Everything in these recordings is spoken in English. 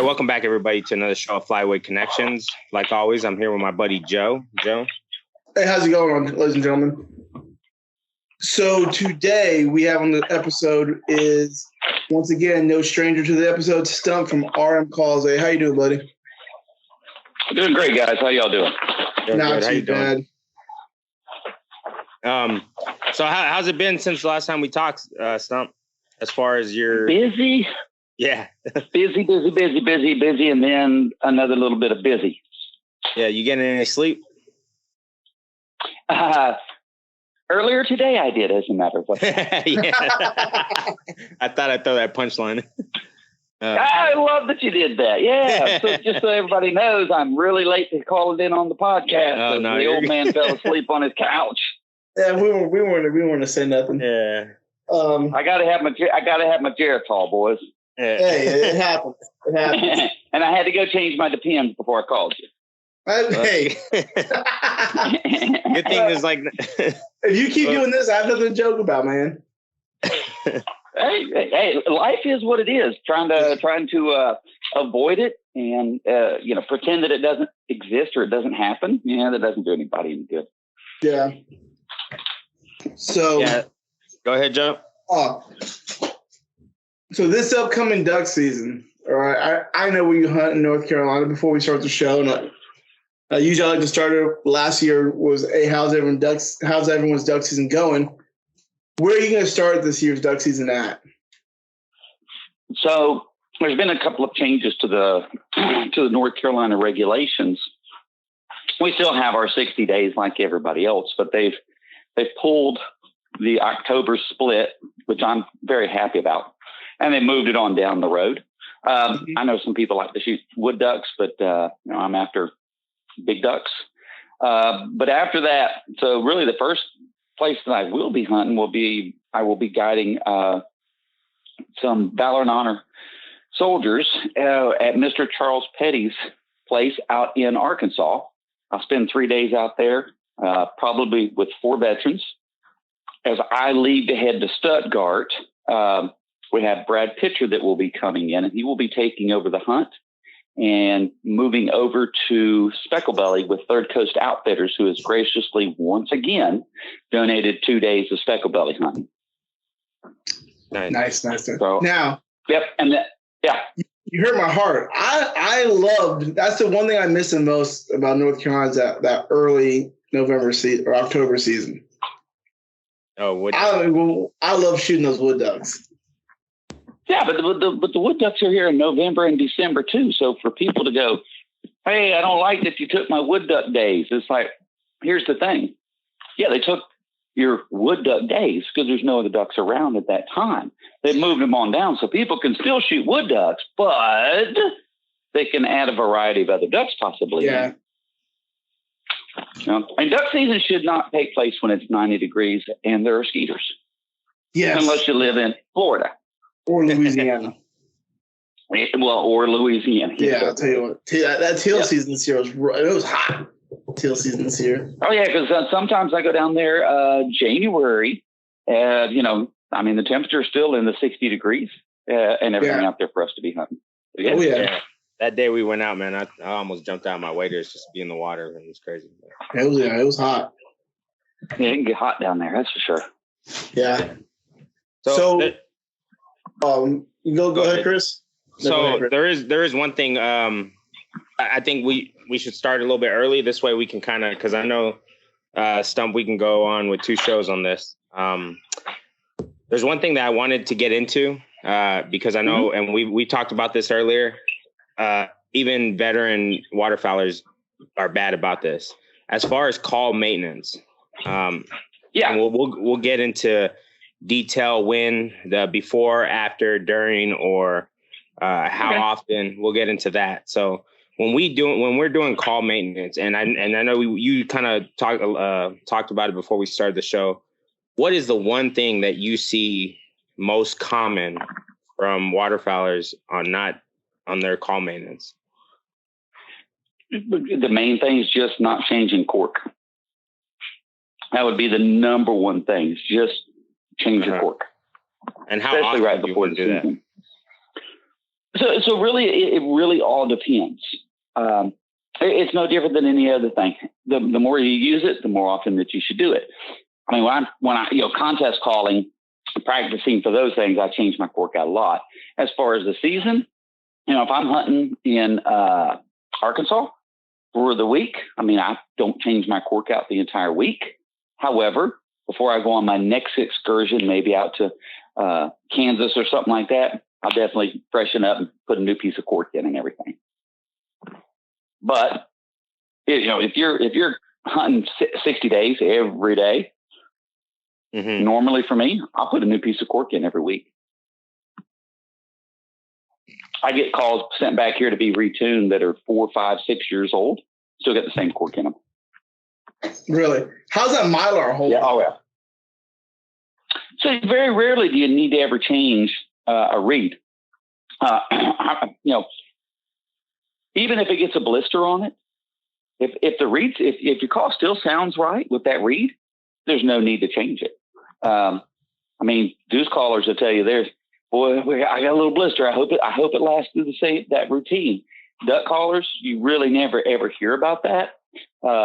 right, welcome back, everybody, to another show of Flyweight Connections. Like always, I'm here with my buddy Joe. Joe? Hey, how's it going, ladies and gentlemen? So today we have on the episode is, once again, no stranger to the episode, Stump from RM Calls. Hey, how you doing, buddy? Doing great, guys. How y'all doing? Not too bad. So how's it been since the last time we talked, Stump? As far as your busy, yeah, busy, and then another little bit of busy. Yeah, you getting any sleep? Earlier today, I did. As a matter of fact, yeah. I thought I'd throw that punchline. I love that you did that. Yeah, so just so everybody knows, I'm really late to call it in on the podcast. Oh, no, the old man fell asleep on his couch. Yeah, we weren't to say nothing. Yeah. I gotta have my Geritol, boys. Yeah. Hey, it happens. It happens. And I had to go change my Depends before I called you. Hey. Good thing is, like, if you keep doing this, I have nothing to joke about, man. Hey, life is what it is. Trying to avoid it and pretend that it doesn't exist or it doesn't happen. Yeah, that doesn't do anybody any good. Yeah. So. Yeah. Go ahead, Joe. So this upcoming duck season, all right, I know where you hunt in North Carolina before we start the show. And usually I like to start it. Last year was, hey, how's everyone's duck season going? Where are you going to start this year's duck season at? So there's been a couple of changes to the North Carolina regulations. We still have our 60 days like everybody else, but they've pulled the October split, which I'm very happy about, and they moved it on down the road. I know some people like to shoot wood ducks, but I'm after big ducks. But after that, so really the first place that I will be hunting I will be guiding some Valor and Honor soldiers at Mr. Charles Petty's place out in Arkansas. I'll spend 3 days out there, probably with 4 veterans. As I leave to head to Stuttgart, we have Brad Pitcher that will be coming in, and he will be taking over the hunt and moving over to Specklebelly with Third Coast Outfitters, who has graciously once again donated 2 days of Specklebelly hunting. Nice. So, now, yep, and yeah, you hurt my heart. I loved. That's the one thing I miss the most about North Carolina is that early November season or October season. Oh, I love shooting those wood ducks. Yeah, but the wood ducks are here in November and December too. So for people to go, hey, I don't like that you took my wood duck days. It's like, here's the thing. Yeah, they took your wood duck days because there's no other ducks around at that time. They moved them on down so people can still shoot wood ducks, but they can add a variety of other ducks possibly. Yeah. And duck season should not take place when it's 90 degrees and there are skeeters. Yes. Unless you live in Florida. Or Louisiana. Or Louisiana. Yeah, I'll tell you what. That teal season this year was hot. Teal season this year. Oh, yeah, because sometimes I go down there January. The temperature is still in the 60 degrees and everything out there for us to be hunting. So, yeah. Oh, yeah. That day we went out, man, I almost jumped out of my waders just to be in the water. It was crazy. It was hot. Yeah, it can get hot down there, that's for sure. Yeah. So you go ahead, Chris. So there is one thing. I think we should start a little bit early. This way we can kind of, because I know Stump, we can go on with 2 shows on this. There's one thing that I wanted to get into because I know, and we talked about this earlier. Even veteran waterfowlers are bad about this. As far as call maintenance, and we'll get into detail when, the before, after, during, or how often. We'll get into that. So when we're doing call maintenance, and I know you kind of talked about it before we started the show. What is the one thing that you see most common from waterfowlers on their call maintenance? The main thing is just not changing cork. That would be the number one thing. Is just change your cork. And how often right do you before want to do that? So really, it really all depends. It's no different than any other thing. The more you use it, the more often that you should do it. I mean, when I contest calling, practicing for those things, I change my cork out a lot. As far as the season, if I'm hunting in Arkansas for the week, I mean, I don't change my cork out the entire week. However, before I go on my next excursion, maybe out to Kansas or something like that, I'll definitely freshen up and put a new piece of cork in and everything. But if you're hunting 60 days every day, normally for me, I'll put a new piece of cork in every week. I get calls sent back here to be retuned that are 4, 5, 6 years old. Still got the same cork in them. Really? How's that Mylar hold? Yeah. Oh, yeah. So very rarely do you need to ever change a reed. Even if it gets a blister on it, if the reed, if your call still sounds right with that reed, there's no need to change it. I mean, goose callers will tell you, I got a little blister. I hope it lasts through that routine. Duck callers, you really never ever hear about that.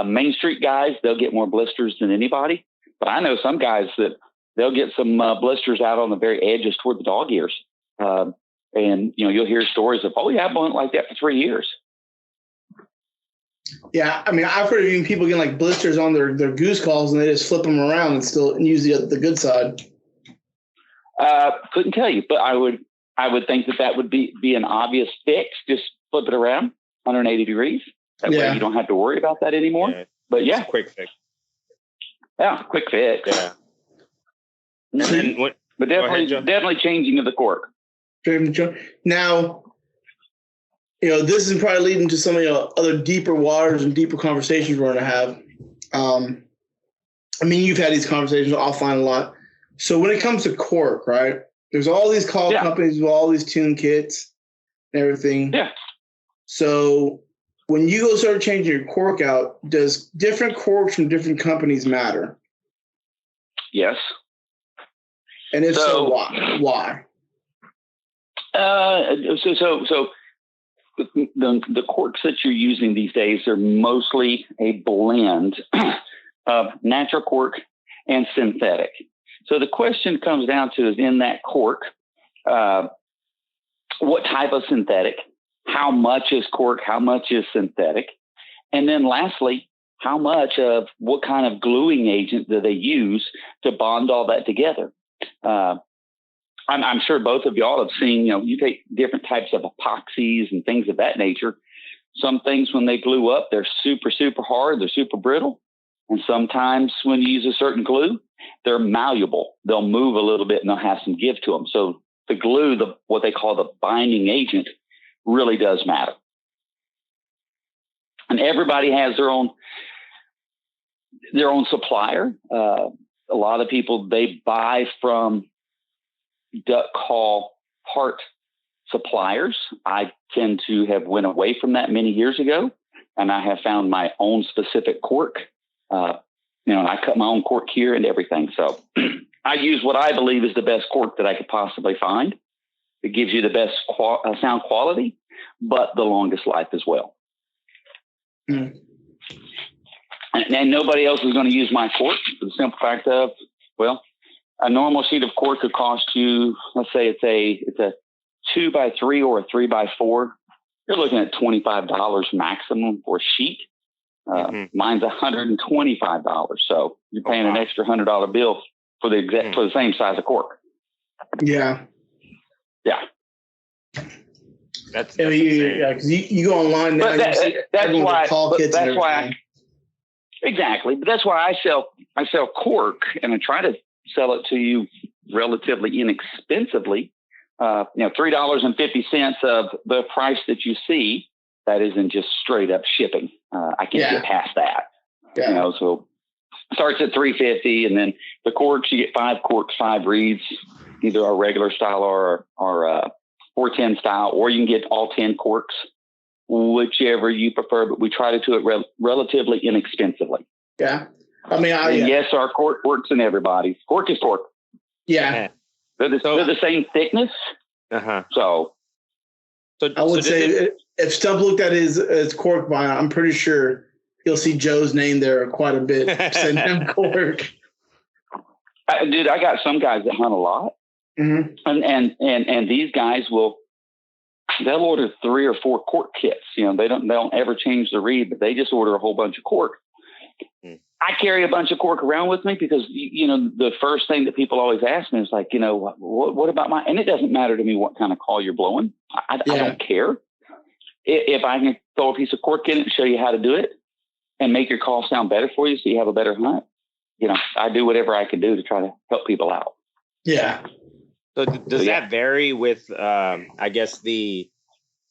Main Street guys, they'll get more blisters than anybody. But I know some guys that they'll get some blisters out on the very edges toward the dog ears. And you'll hear stories of, oh yeah, I've been like that for 3 years. Yeah, I mean, I've heard of even people getting like blisters on their goose calls, and they just flip them around and still use the good side. Couldn't tell you, but I would think that would be an obvious fix. Just flip it around 180 degrees. That way you don't have to worry about that anymore. Yeah. But yeah, quick fix. Yeah, quick fix. Yeah. And then but definitely changing of the cork. Now, this is probably leading to some of other deeper waters and deeper conversations we're going to have. I mean, you've had these conversations offline a lot. So when it comes to cork, right, there's all these call companies with all these tune kits and everything. Yeah. So when you go start changing your cork out, does different corks from different companies matter? Yes. And if so why? So the corks that you're using these days are mostly a blend of natural cork and synthetic. So the question comes down to is in that cork, what type of synthetic, how much is cork, how much is synthetic, and then lastly, how much of what kind of gluing agent do they use to bond all that together? I'm sure both of y'all have seen, you take different types of epoxies and things of that nature. Some things when they glue up, they're super, super hard. They're super brittle. And sometimes when you use a certain glue, they're malleable. They'll move a little bit and they'll have some give to them. So the glue, what they call the binding agent, really does matter. And everybody has their own supplier. A lot of people, they buy from duck call part suppliers. I tend to have went away from that many years ago, and I have found my own specific cork. I cut my own cork here and everything. So I use what I believe is the best cork that I could possibly find. It gives you the best sound quality, but the longest life as well. And nobody else is going to use my cork for the simple fact of, a normal sheet of cork could cost you, let's say it's a 2x3 or a 3x4. You're looking at $25 maximum for a sheet. Mine's $125. So you're paying an extra $100 bill for the same size of cork. Yeah. Yeah. That's because you go online now. Exactly. But that's why I sell cork, and I try to sell it to you relatively inexpensively. $3.50 of the price that you see. That isn't just straight up shipping. I can't get past that. Yeah. So starts at $3.50, and then the corks, you get 5 corks, 5 reeds, either a regular style or 410 style, or you can get all 10 corks, whichever you prefer. But we try to do it relatively inexpensively. Yeah. I mean, yes, our cork works in everybody's. Cork is cork. Yeah. They're the same thickness. Uh-huh. So So I would say if Stump looked at his cork vine, I'm pretty sure he'll see Joe's name there quite a bit. Send him cork. Dude, I got some guys that hunt a lot, and these guys they'll order 3 or 4 cork kits. They don't ever change the reed, but they just order a whole bunch of cork. I carry a bunch of cork around with me because, the first thing that people always ask me is like, what about and it doesn't matter to me what kind of call you're blowing. I don't care. If I can throw a piece of cork in it and show you how to do it and make your call sound better for you so you have a better hunt, I do whatever I can do to try to help people out. Yeah. So does that vary with, I guess, the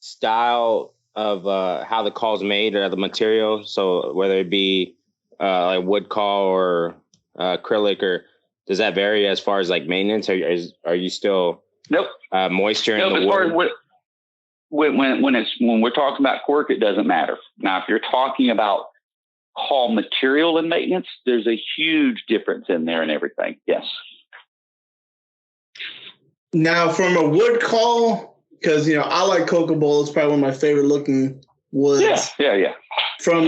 style of how the call's made or the material? So whether it be like wood call or acrylic, or does that vary as far as like maintenance? Are you still moisture in the as wood? Far as when we're talking about cork, it doesn't matter. Now, if you're talking about call material and maintenance, there's a huge difference in there and everything. Yes. Now, from a wood call, because I like Coca-Cola. It's probably one of my favorite looking woods. Yeah. From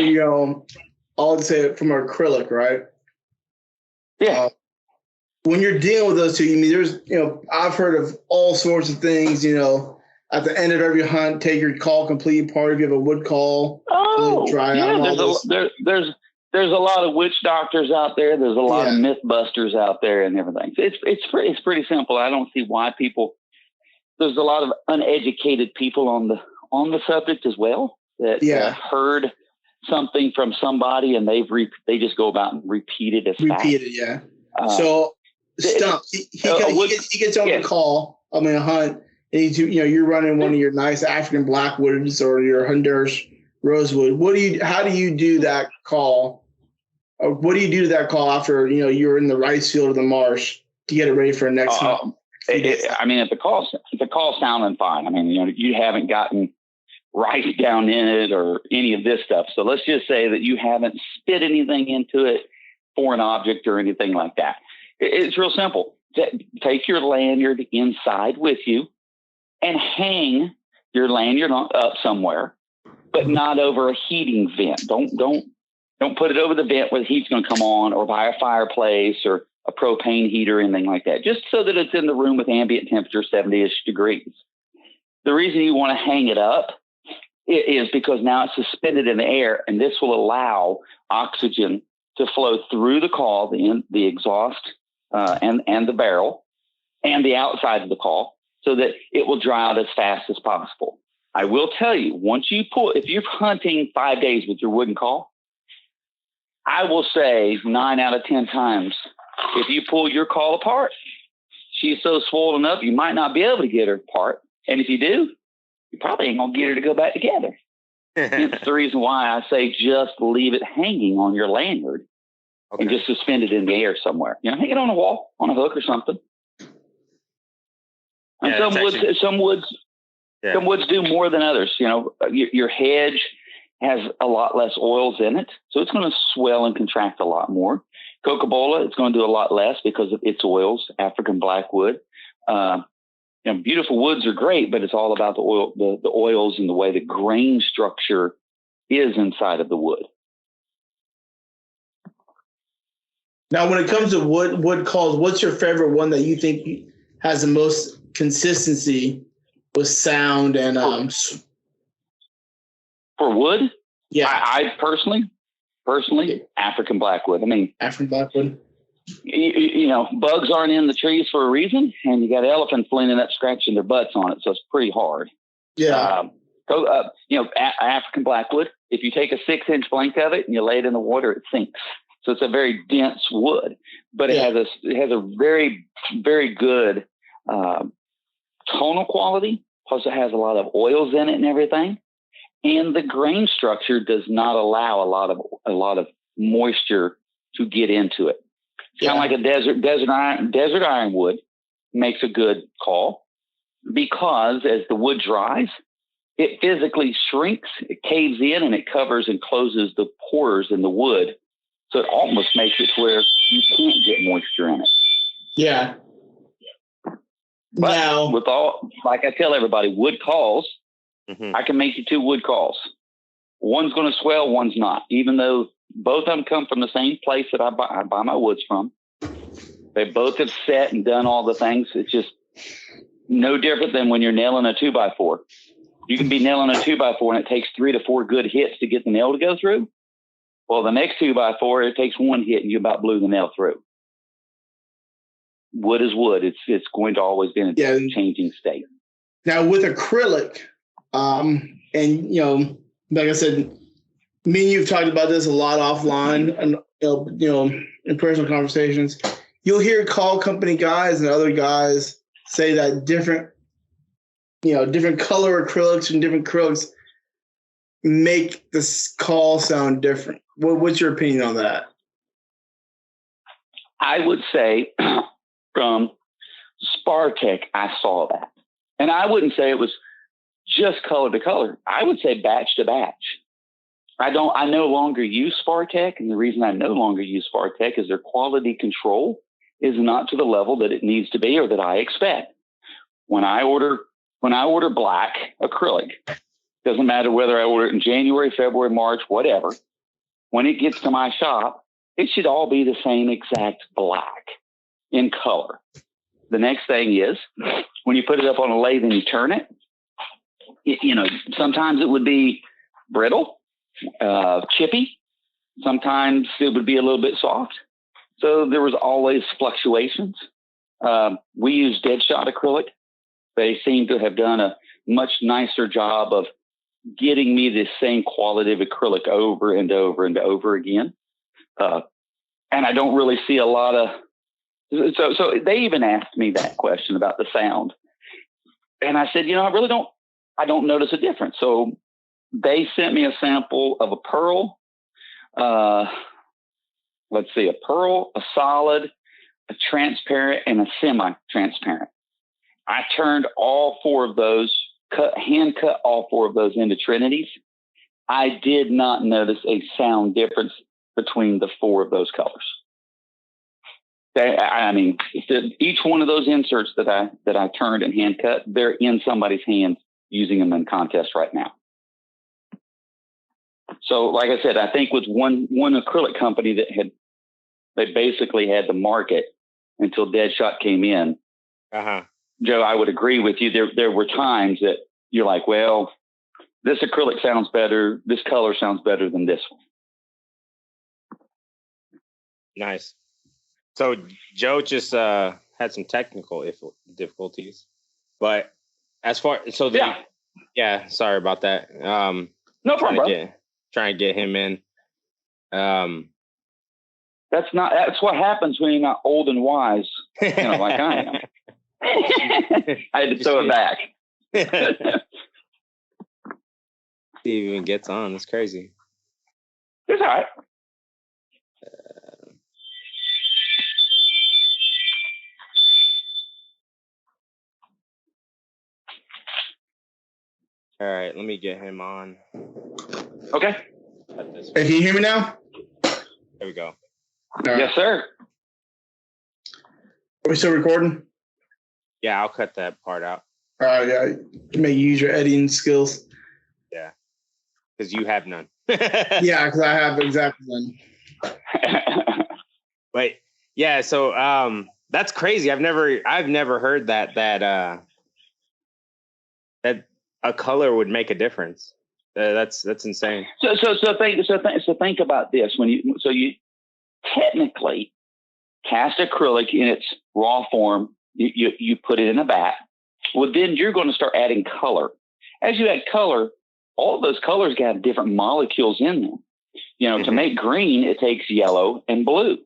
I'll say from acrylic, right? Yeah. When you're dealing with those two, there's I've heard of all sorts of things. At the end of every hunt, take your call complete apart if you have a wood call. Dry out. There's a lot of witch doctors out there. There's a lot of myth busters out there and everything. It's pretty simple. I don't see why there's a lot of uneducated people on the subject as well that heard something from somebody and they just go about and repeat it as fact. Yeah. So Stump, he gets on the call. I mean, a hunt. And you're running one of your nice African Blackwoods or your Honduras Rosewood. How do you do that call? Or what do you do to that call after you're in the rice field or the marsh to get it ready for the next hunt? If the call's sounding fine, you haven't gotten rice down in it or any of this stuff. So let's just say that you haven't spit anything into it, foreign object or anything like that. It's real simple. Take your lanyard inside with you and hang your lanyard up somewhere, but not over a heating vent. Don't put it over the vent where the heat's going to come on, or by a fireplace or a propane heater or anything like that, just so that it's in the room with ambient temperature, 70-ish degrees. The reason you want to hang it up is because now it's suspended in the air, and this will allow oxygen to flow through the call, the exhaust, and the barrel, and the outside of the call, so that it will dry out as fast as possible. I will tell you, if you're hunting 5 days with your wooden call, I will say 9 out of 10 times, if you pull your call apart, she's so swollen up, you might not be able to get her apart. And if you do, you probably ain't going to get her to go back together. It's the reason why I say just leave it hanging on your lanyard and just suspend it in the air somewhere. Hang it on a wall, on a hook or something. And some woods do more than others. Your hedge has a lot less oils in it, so it's going to swell and contract a lot more. Coca-Cola, it's going to do a lot less because of its oils. African Blackwood, beautiful woods are great, but it's all about the oils and the way the grain structure is inside of the wood. Now, when it comes to wood calls, what's your favorite one that you think has the most consistency with sound and for wood? Yeah, I personally, African Blackwood. African Blackwood. Bugs aren't in the trees for a reason, and you got elephants leaning up, scratching their butts on it, so it's pretty hard. Yeah. African Blackwood. If you take a 6-inch blank of it and you lay it in the water, it sinks. So it's a very dense wood, but it has a very, very good tonal quality. Plus, it has a lot of oils in it and everything. And the grain structure does not allow a lot of moisture to get into it. It's kind of like a desert ironwood makes a good call, because as the wood dries, it physically shrinks, it caves in, and it covers and closes the pores in the wood. So it almost makes it to where you can't get moisture in it. Yeah. But like I tell everybody, wood calls Mm-hmm. I can make you 2 wood calls. One's going to swell, one's not, even though both of them come from the same place that I buy my woods from. They both have set and done all the things. It's just no different than when you're nailing a 2x4. You can be nailing a 2x4 and it takes 3 to 4 good hits to get the nail to go through. Well, the next 2x4, it takes 1 hit and you about blew the nail through. Wood is wood. It's going to always be in a changing state. Now with acrylic, and like I said, me and you've talked about this a lot offline, and in personal conversations. You'll hear call company guys and other guys say that different color acrylics and different acrylics make this call sound different. What's your opinion on that? I would say from Spartech, I saw that. And I wouldn't say it was just color to color. I would say batch to batch. I no longer use Spartech, and the reason I no longer use Spartech is their quality control is not to the level that it needs to be or that I expect. When I order black acrylic, doesn't matter whether I order it in January, February, March, whatever, when it gets to my shop, it should all be the same exact black in color. The next thing is when you put it up on a lathe and you turn it, sometimes it would be brittle, chippy. Sometimes it would be a little bit soft. So there was always fluctuations. We use Deadshot acrylic. They seem to have done a much nicer job of getting me the same quality of acrylic over and over and over again. And I don't really see a lot of, so they even asked me that question about the sound. And I said, I don't notice a difference. So they sent me a sample of a pearl, a pearl, a solid, a transparent, and a semi-transparent. I turned all 4 of those, hand cut all 4 of those into Trinities. I did not notice a sound difference between the 4 of those colors. Each one of those inserts that I turned and hand cut, they're in somebody's hands using them in contest right now. So, like I said, I think with one acrylic company they basically had the market until Deadshot came in. Uh-huh. Joe, I would agree with you. There were times that you're like, well, this acrylic sounds better. This color sounds better than this one. Nice. So Joe just had some technical difficulties, but as far sorry about that. No problem. Trying to get him in. That's what happens when you're not old and wise, like I am. I had to throw it back. He even gets on. It's crazy. It's all right. All right, let me get him on. Okay. Hey, can you hear me now? There we go. Right. Yes, sir. Are we still recording? Yeah, I'll cut that part out. All right, yeah. You may use your editing skills. Yeah, because you have none. Yeah, because I have exactly none. But yeah, so that's crazy. I've never heard that a color would make a difference. That's insane. So think about this. You technically cast acrylic in its raw form. You put it in a vat. Well, then you're going to start adding color. As you add color, all of those colors got different molecules in them. To make green, it takes yellow and blue.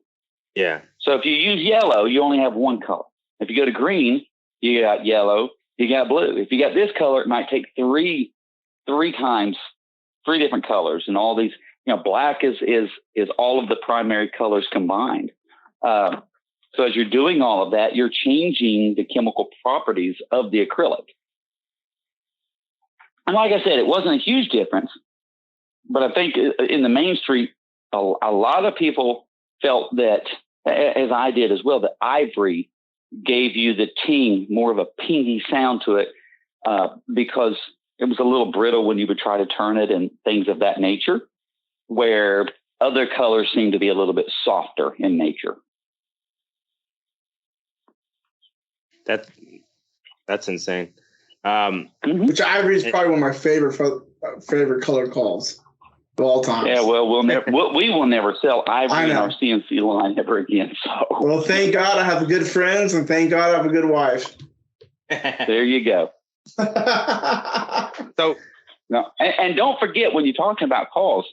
Yeah. So if you use yellow, you only have one color. If you go to green, you got yellow, you got blue. If you got this color, it might take three different colors, and all these. Black is all of the primary colors combined. So as you're doing all of that, you're changing the chemical properties of the acrylic. And like I said, it wasn't a huge difference, but I think in the mainstream, a lot of people felt that, as I did as well, that ivory gave you the ting, more of a pingy sound to it, because it was a little brittle when you would try to turn it and things of that nature, where other colors seem to be a little bit softer in nature. That's insane. Which ivory is probably one of my favorite color calls of all time. Yeah, well, we will never sell ivory in our CNC line ever again. So, well, thank God I have good friends, and thank God I have a good wife. There you go. So, no, and don't forget when you're talking about calls.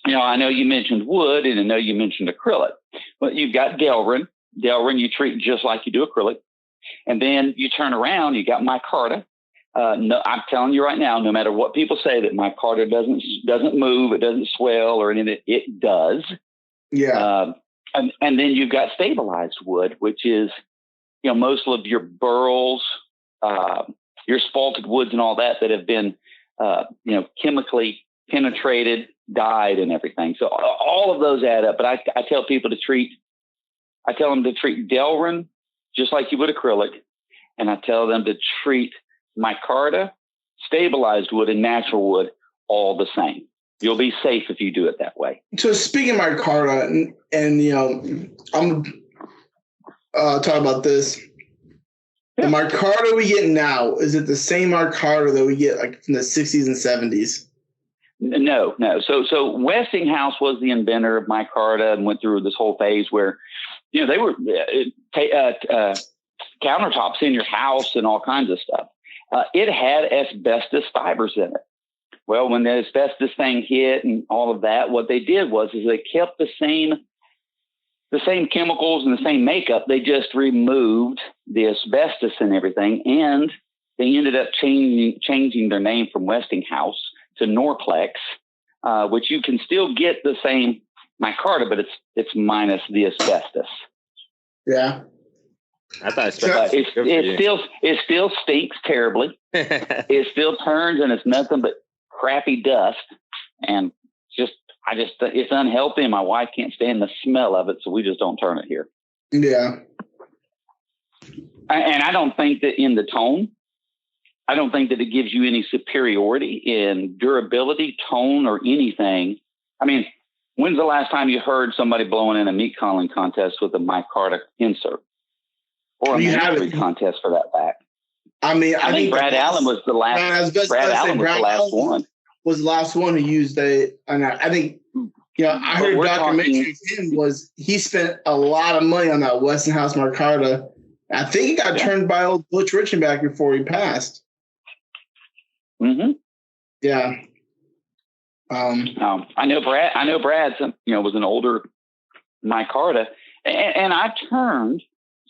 I know you mentioned wood, and I know you mentioned acrylic, but you've got Delrin. Delrin you treat just like you do acrylic. And then you turn around, you got micarta. No, I'm telling you right now, no matter what people say that micarta doesn't move, it doesn't swell or anything, it does. Yeah. And then you've got stabilized wood, which is, most of your burls, your spalted woods and all that have been, chemically penetrated, dyed and everything. So all of those add up. But I tell people I tell them to treat Delrin just like you would acrylic. And I tell them to treat micarta, stabilized wood, and natural wood all the same. You'll be safe if you do it that way. So speaking of micarta, and I'm talking about this. Yeah. The micarta we get now, is it the same micarta that we get like from the 60s and 70s? No. So Westinghouse was the inventor of micarta and went through this whole phase where, they were countertops in your house and all kinds of stuff. It had asbestos fibers in it. Well, when the asbestos thing hit and all of that, what they did was they kept the same chemicals and the same makeup. They just removed the asbestos and everything, and they ended up changing their name from Westinghouse to Norplex, which you can still get the same micarta, but it's minus the asbestos. Yeah. I thought it still stinks terribly. It still turns and it's nothing but crappy dust, and it's unhealthy. My wife can't stand the smell of it, so we just don't turn it here. Yeah. And I don't think that in the tone, I don't think that it gives you any superiority in durability, tone, or anything. I mean, when's the last time you heard somebody blowing in a meat calling contest with a micarta insert? Or a ministry contest for that fact. I mean, I think Brad Allen was the last. Brad Allen was the last one. Was the last one who used and I think, I heard a documentary of him he spent a lot of money on that Westinghouse micarta. I think he got turned by old Butch Richenbach before he passed. Mm-hmm. Yeah. I know Brad. Was an older micarta, and I turned.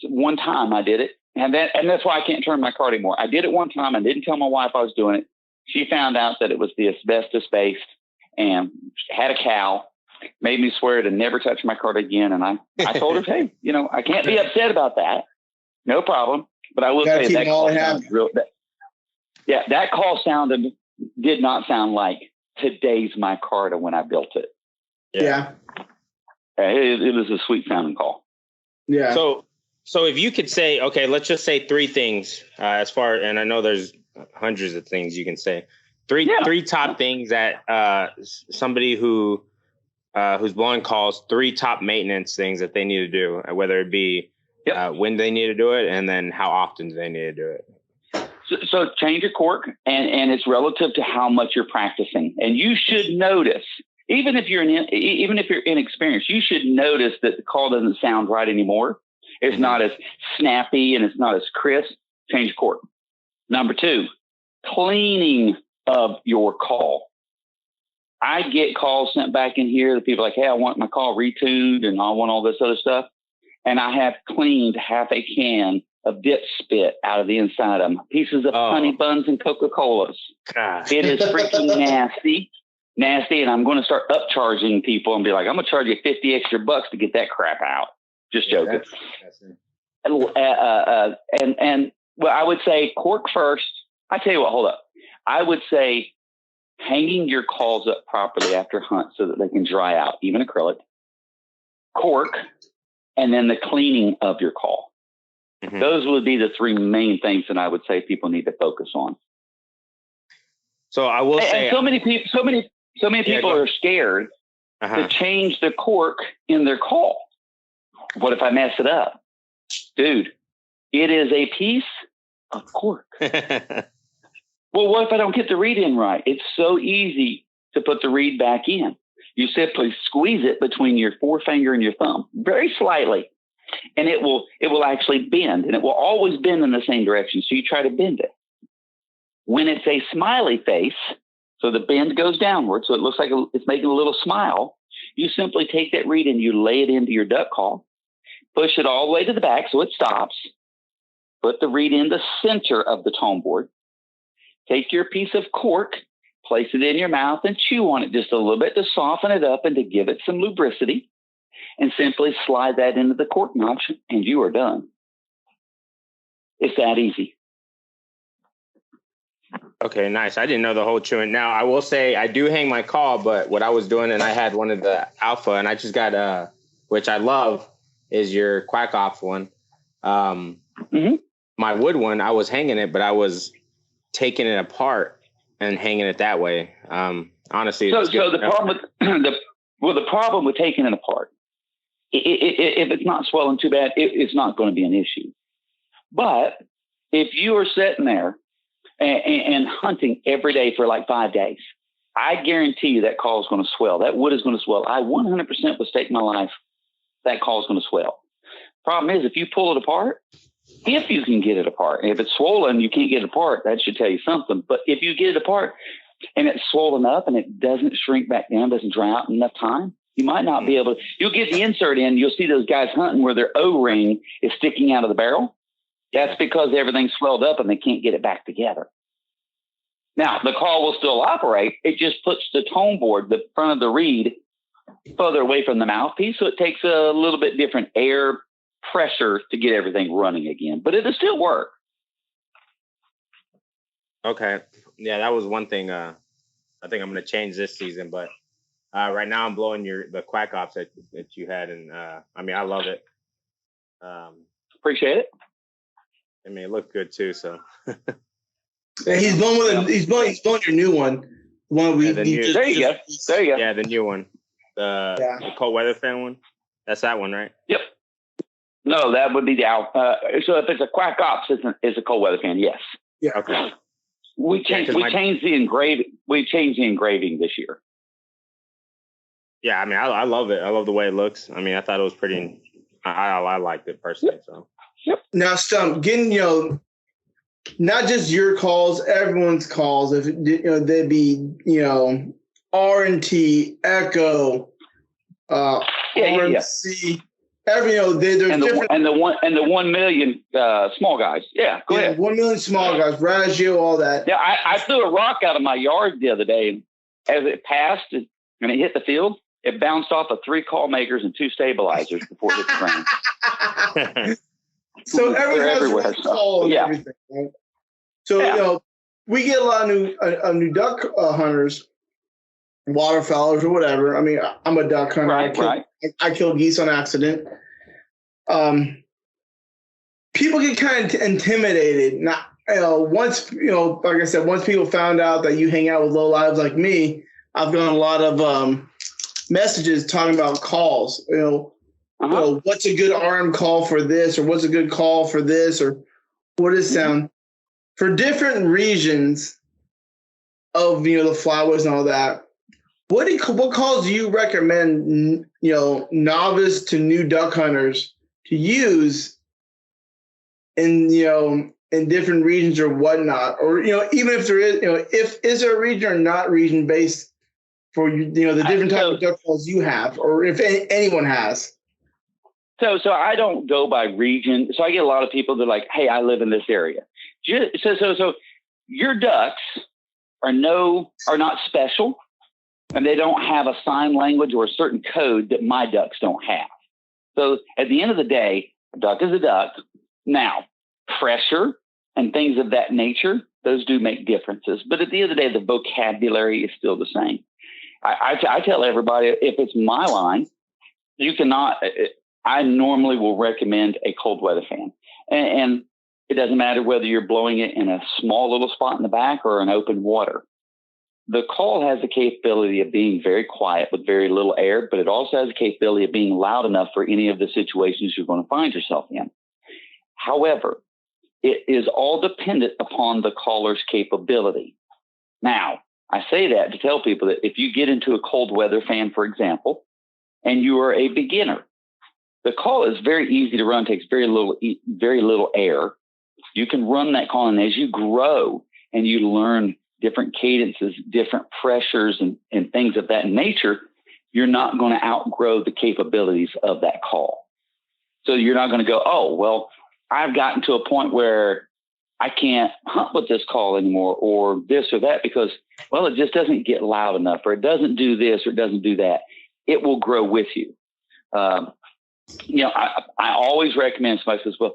One time I did it, and that's why I can't turn my card anymore. I did it one time. I didn't tell my wife I was doing it. She found out that it was the asbestos based and had a cow, made me swear to never touch my card again. And I told her, hey, I can't be upset about that. No problem. But I will say that call sounded real. That call did not sound like today's micarta when I built it. Yeah. It was a sweet sounding call. Yeah. So if you could say, okay, let's just say three things and I know there's hundreds of things you can say. Three top things that somebody who's blowing calls, three top maintenance things that they need to do, whether it be when they need to do it and then how often do they need to do it. So change your cork, and it's relative to how much you're practicing. And you should notice, even if you're inexperienced, you should notice that the call doesn't sound right anymore. It's not as snappy and it's not as crisp. Change cork. Number 2, cleaning of your call. I get calls sent back in here that people are like, hey, I want my call retuned and I want all this other stuff. And I have cleaned half a can of dip spit out of the inside of them. Pieces of honey buns and Coca-Colas. God. It is freaking nasty. And I'm going to start upcharging people and be like, I'm going to charge you $50 extra to get that crap out. Just joking. And I would say cork first. I tell you what, hold up. I would say hanging your calls up properly after hunt so that they can dry out, even acrylic, cork, and then the cleaning of your call. Mm-hmm. Those would be the 3 main things that I would say people need to focus on. So I will say, and so many people are scared to change the cork in their call. What if I mess it up? Dude, it is a piece of cork. Well, what if I don't get the reed in right? It's so easy to put the reed back in. You simply squeeze it between your forefinger and your thumb very slightly, and it will actually bend, and it will always bend in the same direction. So you try to bend it. When it's a smiley face, so the bend goes downward, so it looks like it's making a little smile, you simply take that reed and you lay it into your duck call, push it all the way to the back so it stops, put the reed in the center of the tone board, take your piece of cork, place it in your mouth and chew on it just a little bit to soften it up and to give it some lubricity, and simply slide that into the cork notch and you are done. It's that easy. Okay, nice. I didn't know the whole chewing. Now, I will say I do hang my call, but what I was doing, and I had one of the alpha, and I just got, which I love, is your quack off one. My wood one, I was hanging it, but I was taking it apart and hanging it that way. Honestly, so the problem with the problem with taking it apart, if it's not swelling too bad, it's not going to be an issue. But if you are sitting there and hunting every day for like 5 days, I guarantee you that call is going to swell. That wood is going to swell. I 100% would stake my life that call is going to swell. Problem is, if you pull it apart, if you can get it apart, if it's swollen, you can't get it apart, that should tell you something. But if you get it apart and it's swollen up and it doesn't shrink back down, doesn't dry out in enough time, you might not be able to. You'll get the insert in. You'll see those guys hunting where their O-ring is sticking out of the barrel. That's because everything's swelled up and they can't get it back together. Now, the call will still operate. It just puts the tone board, the front of the reed, further away from the mouthpiece. So it takes a little bit different air pressure to get everything running again. But it'll still work. Okay. Yeah, that was one thing I think I'm going to change this season. But right now I'm blowing the quack ops that you had. And I mean, I love it. Appreciate it. I mean, it looked good too. So yeah, he's blowing your new one. There you go. Yeah, the new one. The cold weather fan one. That's that one, right? Yep. No, that would be the so if it's a quack ops, it's a cold weather fan. Yes. Yeah. Okay. We changed the engraving. We changed the engraving this year. Yeah, I mean, I love it. I love the way it looks. I mean, I thought it was pretty. I liked it personally. So. Yep. Now, Stump, getting not just your calls, everyone's calls. If they'd be R&T, Echo, RMC. Every there's different and the 1 million small guys. Yeah, go ahead. 1 million small guys, Raggio, all that. Yeah, I threw a rock out of my yard the other day, and as it passed and it hit the field, it bounced off of 3 call makers and 2 stabilizers before it hit the ground. So everywhere. Call and everything. Right? So we get a lot of new duck hunters, waterfowlers or whatever. I mean, I'm a duck hunter. I kill geese on accident. People get kind of intimidated. Not once like I said, once people found out that you hang out with low lives like me, I've gotten a lot of messages talking about calls. What's a good RM call for this, or what's a good call for this, or what does sound for different regions of the flywoods and all that. What calls do you recommend novice to new duck hunters to use in different regions or whatnot, or even if there is is there a region or not region based for the different type of duck calls you have, or if anyone has. So I don't go by region. So I get a lot of people that are like, hey, I live in this area. So your ducks are not special, and they don't have a sign language or a certain code that my ducks don't have. So at the end of the day, a duck is a duck. Now, pressure and things of that nature, those do make differences. But at the end of the day, the vocabulary is still the same. I tell everybody, if it's my line, you cannot. I normally will recommend a cold weather fan. And it doesn't matter whether you're blowing it in a small little spot in the back or an open water. the call has the capability of being very quiet with very little air, but it also has the capability of being loud enough for any of the situations you're going to find yourself in. However, it is all dependent upon the caller's capability. Now, I say that to tell people that if you get into a cold weather fan, for example, and you are a beginner, the call is very easy to run, takes very little air. You can run that call, and as you grow and you learn different cadences, different pressures, and things of that nature, you're not going to outgrow the capabilities of that call. So you're not going to go, oh, well, I've gotten to a point where I can't hunt with this call anymore, or this or that, because, well, it just doesn't get loud enough, or it doesn't do this, or it doesn't do that. It will grow with you. I always recommend somebody says, well,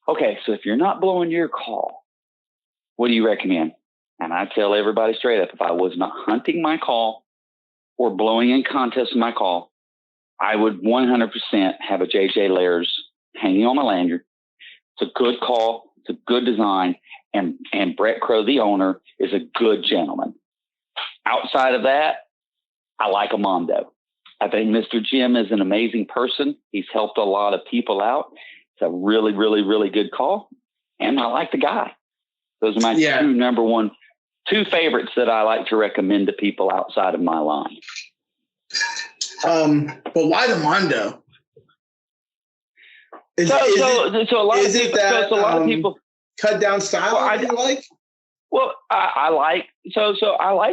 okay, so if you're not blowing your call, what do you recommend? And I tell everybody straight up, if I was not hunting my call or blowing in contests with my call, I would 100% have a JJ Layers hanging on my lanyard. It's a good call. It's a good design. And Brett Crow, the owner, is a good gentleman. Outside of that, I like a Mondo. I think Mr. Jim is an amazing person. He's helped a lot of people out. It's a really, really, really good call. And I like the guy. Those are my two favorites that I like to recommend to people outside of my line. But why the Mondo? So a lot of people cut down style you like? Well, I like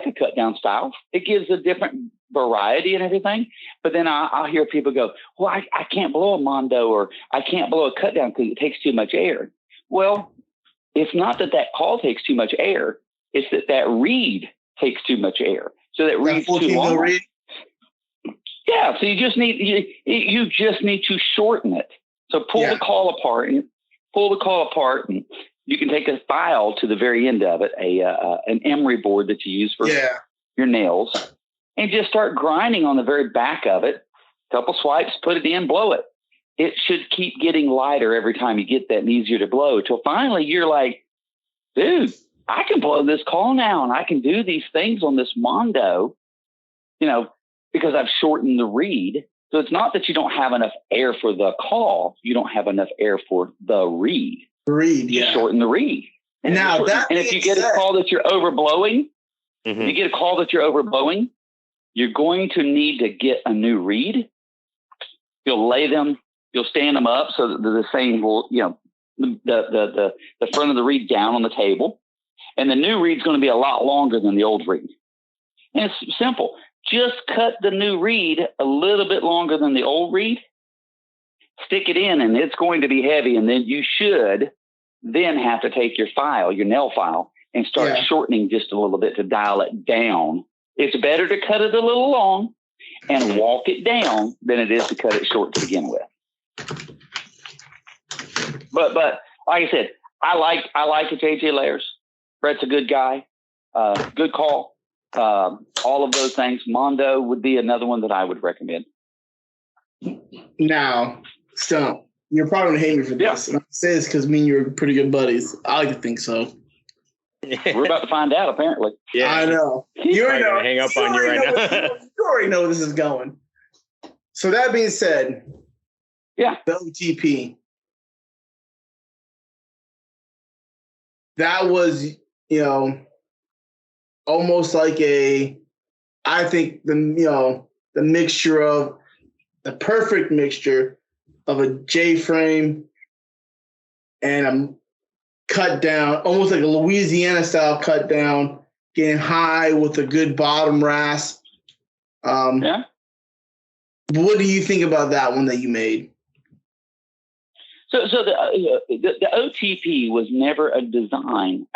a cut down style. It gives a different variety and everything. But then I'll hear people go, well, I can't blow a Mondo, or I can't blow a cut down because it takes too much air. Well, it's not that call takes too much air. It's that reed takes too much air. So that reed's too long. Reed? Yeah. So you just need to shorten it. So pull the call apart, and you can take a file to the very end of it, an emery board that you use for your nails, and just start grinding on the very back of it. Couple swipes, put it in, blow it. It should keep getting lighter every time you get that, and easier to blow, till finally you're like, dude, I can blow this call now, and I can do these things on this Mondo, because I've shortened the reed. So it's not that you don't have enough air for the call. You don't have enough air for the reed. You shorten the reed. And if you get a call that you're overblowing, you're going to need to get a new reed. You'll stand them up so that they're the same, the front of the reed down on the table. And the new reed's going to be a lot longer than the old reed. And it's simple. Just cut the new reed a little bit longer than the old reed, stick it in, and it's going to be heavy. And then you should then have to take your nail file, and start shortening just a little bit to dial it down. It's better to cut it a little long and walk it down than it is to cut it short to begin with. But like I said, I like the JJ Layers. Brett's a good guy. Good call. All of those things. Mondo would be another one that I would recommend. Now, Stump, you're probably going to hate me for this. And I say this because me and you are pretty good buddies. I like to think so. We're about to find out, apparently. Yeah, I know. You already know. Hang up on you right now. You already know where this is going. So that being said, the OTP. That was, almost like I think the mixture of the perfect mixture of a J-frame and a cut down, almost like a Louisiana style cut down, getting high with a good bottom rasp. What do you think about that one that you made? So the OTP was never a design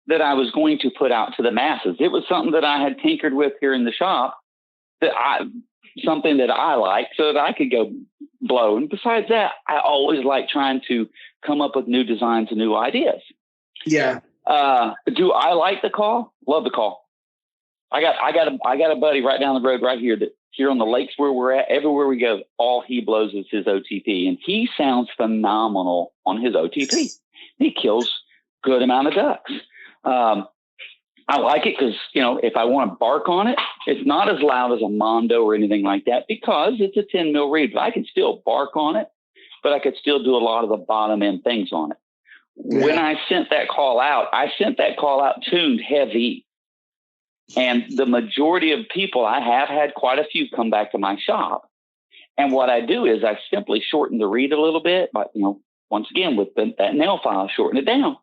that I was going to put out to the masses. It was something that I had tinkered with here in the shop, something that I liked, so that I could go blow. And besides that, I always like trying to come up with new designs and new ideas. Yeah. Do I like the call? Love the call. I got a buddy right down the road right here that here on the lakes where we're at, everywhere we go, all he blows is his OTP, and he sounds phenomenal on his OTP. He kills good amount of ducks. I like it because, if I want to bark on it, it's not as loud as a Mondo or anything like that because it's a 10 mil reed, but I can still bark on it, but I could still do a lot of the bottom end things on it. Yeah. When I sent that call out, tuned heavy. And the majority of people, I have had quite a few come back to my shop. And what I do is I simply shorten the reed a little bit, but, once again, with that nail file, shorten it down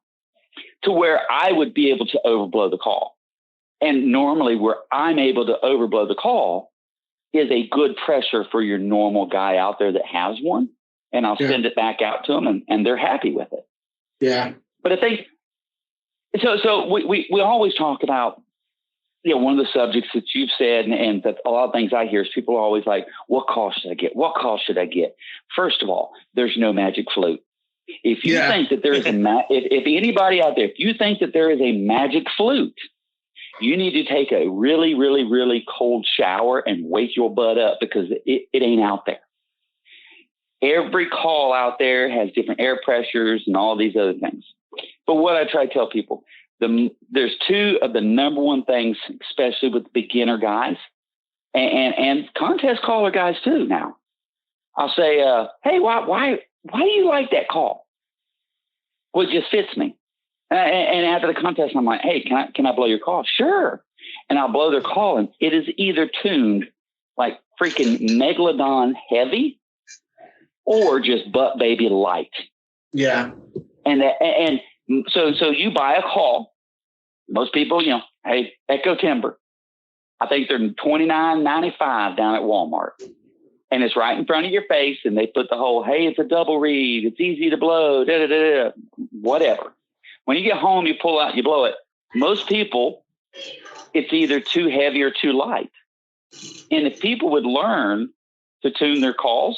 to where I would be able to overblow the call. And normally where I'm able to overblow the call is a good pressure for your normal guy out there that has one. And I'll send it back out to them and they're happy with it. Yeah. But I think, so we always talk about, one of the subjects that you've said, and that a lot of things I hear is people are always like, what call should I get? What call should I get? First of all, there's no magic flute. If you think that there is if anybody out there, if you think that there is a magic flute, you need to take a really, really, really cold shower and wake your butt up because it ain't out there. Every call out there has different air pressures and all these other things. But what I try to tell people, there's two of the number one things, especially with beginner guys and contest caller guys too. Now I'll say, hey, why do you like that call? Well, it just fits me. And after the contest, I'm like, hey, can I blow your call? Sure. And I'll blow their call. And it is either tuned like freaking Megalodon heavy or just butt baby light. Yeah. And so you buy a call. Most people, hey, Echo Timber. I think they're $29.95 down at Walmart. And it's right in front of your face. And they put the whole, hey, it's a double reed. It's easy to blow, whatever. When you get home, you pull out, you blow it. Most people, it's either too heavy or too light. And if people would learn to tune their calls,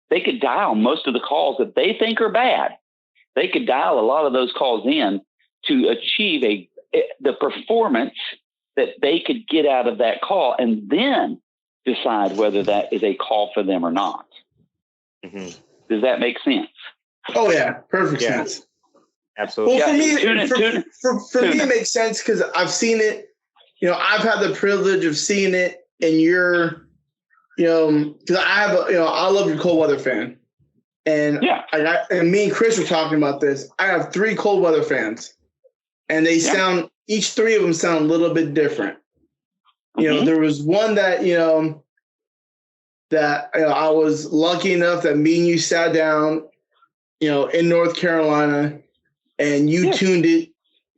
they could dial most of the calls that they think are bad. They could dial a lot of those calls in to achieve the performance that they could get out of that call and then decide whether that is a call for them or not. Mm-hmm. Does that make sense? Oh, yeah. Perfect sense. Absolutely. Well, for me, it makes sense because I've seen it. I've had the privilege of seeing it in your, because I love your cold weather fan. And and me and Chris were talking about this. I have 3 cold weather fans, and they sound, each 3 of them sound a little bit different. There was one that, I was lucky enough that me and you sat down, in North Carolina, and you tuned it,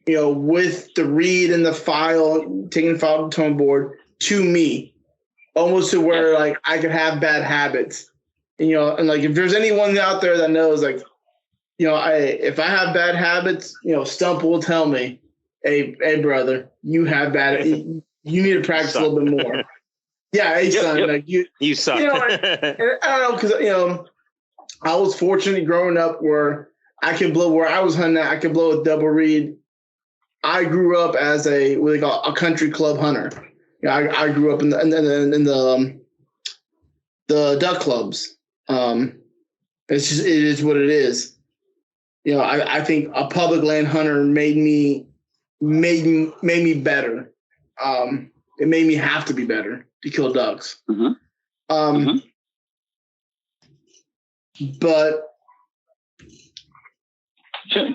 with the reed and the file, taking the file to tone board to me, almost to where like I could have bad habits. And like if there's anyone out there that knows, like, if I have bad habits, Stump will tell me, hey brother, you have bad. You need to practice a little bit more. Yeah, hey son, like you suck. And I don't know, because I was fortunate growing up where I could blow. Where I was hunting at, I could blow a double reed. I grew up as a country club hunter. I grew up in the duck clubs. It is what it is. I think a public land hunter made me better. It made me have to be better to kill ducks. Mm-hmm. But so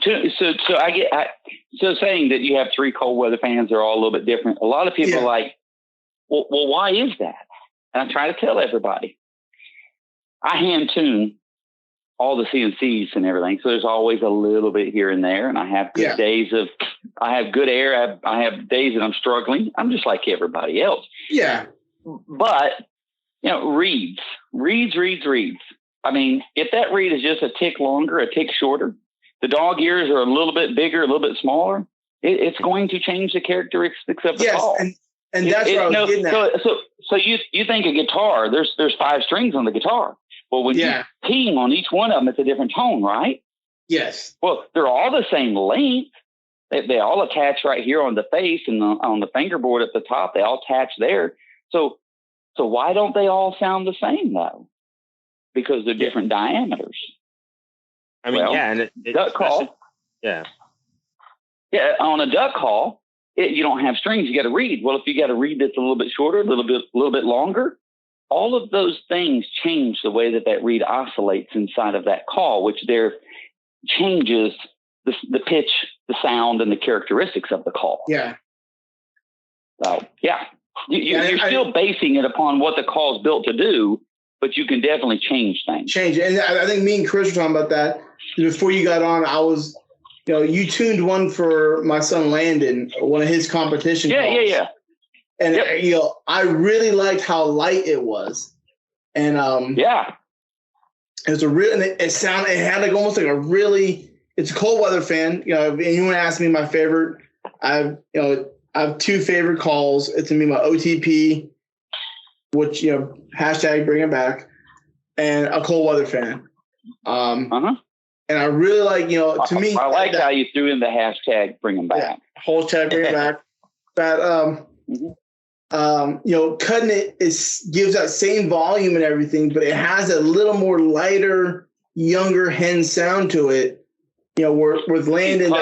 saying that you have 3 cold weather fans are all a little bit different. A lot of people are like, well, why is that? And I try to tell everybody, I hand tune all the CNCs and everything. So there's always a little bit here and there. And I have good days I have good air. I have days that I'm struggling. I'm just like everybody else. Yeah. But, reeds. I mean, if that reed is just a tick longer, a tick shorter, the dog ears are a little bit bigger, a little bit smaller, it's going to change the characteristics of the call. And that's what I was getting at. So you think a guitar, there's 5 strings on the guitar. Well, when you ping on each one of them, it's a different tone, right? Yes. Well, they're all the same length. They all attach right here on the face and on the fingerboard at the top. They all attach there. So why don't they all sound the same though? Because they're different diameters. I mean, and duck call. Yeah. Yeah, on a duck call, you don't have strings. You got to read. Well, if you got to read that's a little bit shorter, a little bit longer, all of those things change the way that reed oscillates inside of that call, which there changes the pitch, the sound, and the characteristics of the call. Yeah. So, yeah. You're still basing it upon what the call is built to do, but you can definitely change things. Change it. And I think me and Chris were talking about that. Before you got on, I was, you tuned one for my son Landon, one of his competition calls. Yeah. And, I really liked how light it was. And it was it had like almost like a really, it's a cold weather fan. If anyone asks me my favorite, I have two favorite calls. It's going to be my OTP, which, hashtag bring it back, and a cold weather fan. And I really like, to me. I like how you threw in the hashtag bring them back. Hashtag bring it back. But, cutting it gives that same volume and everything, but it has a little more lighter, younger hen sound to it. With Landon.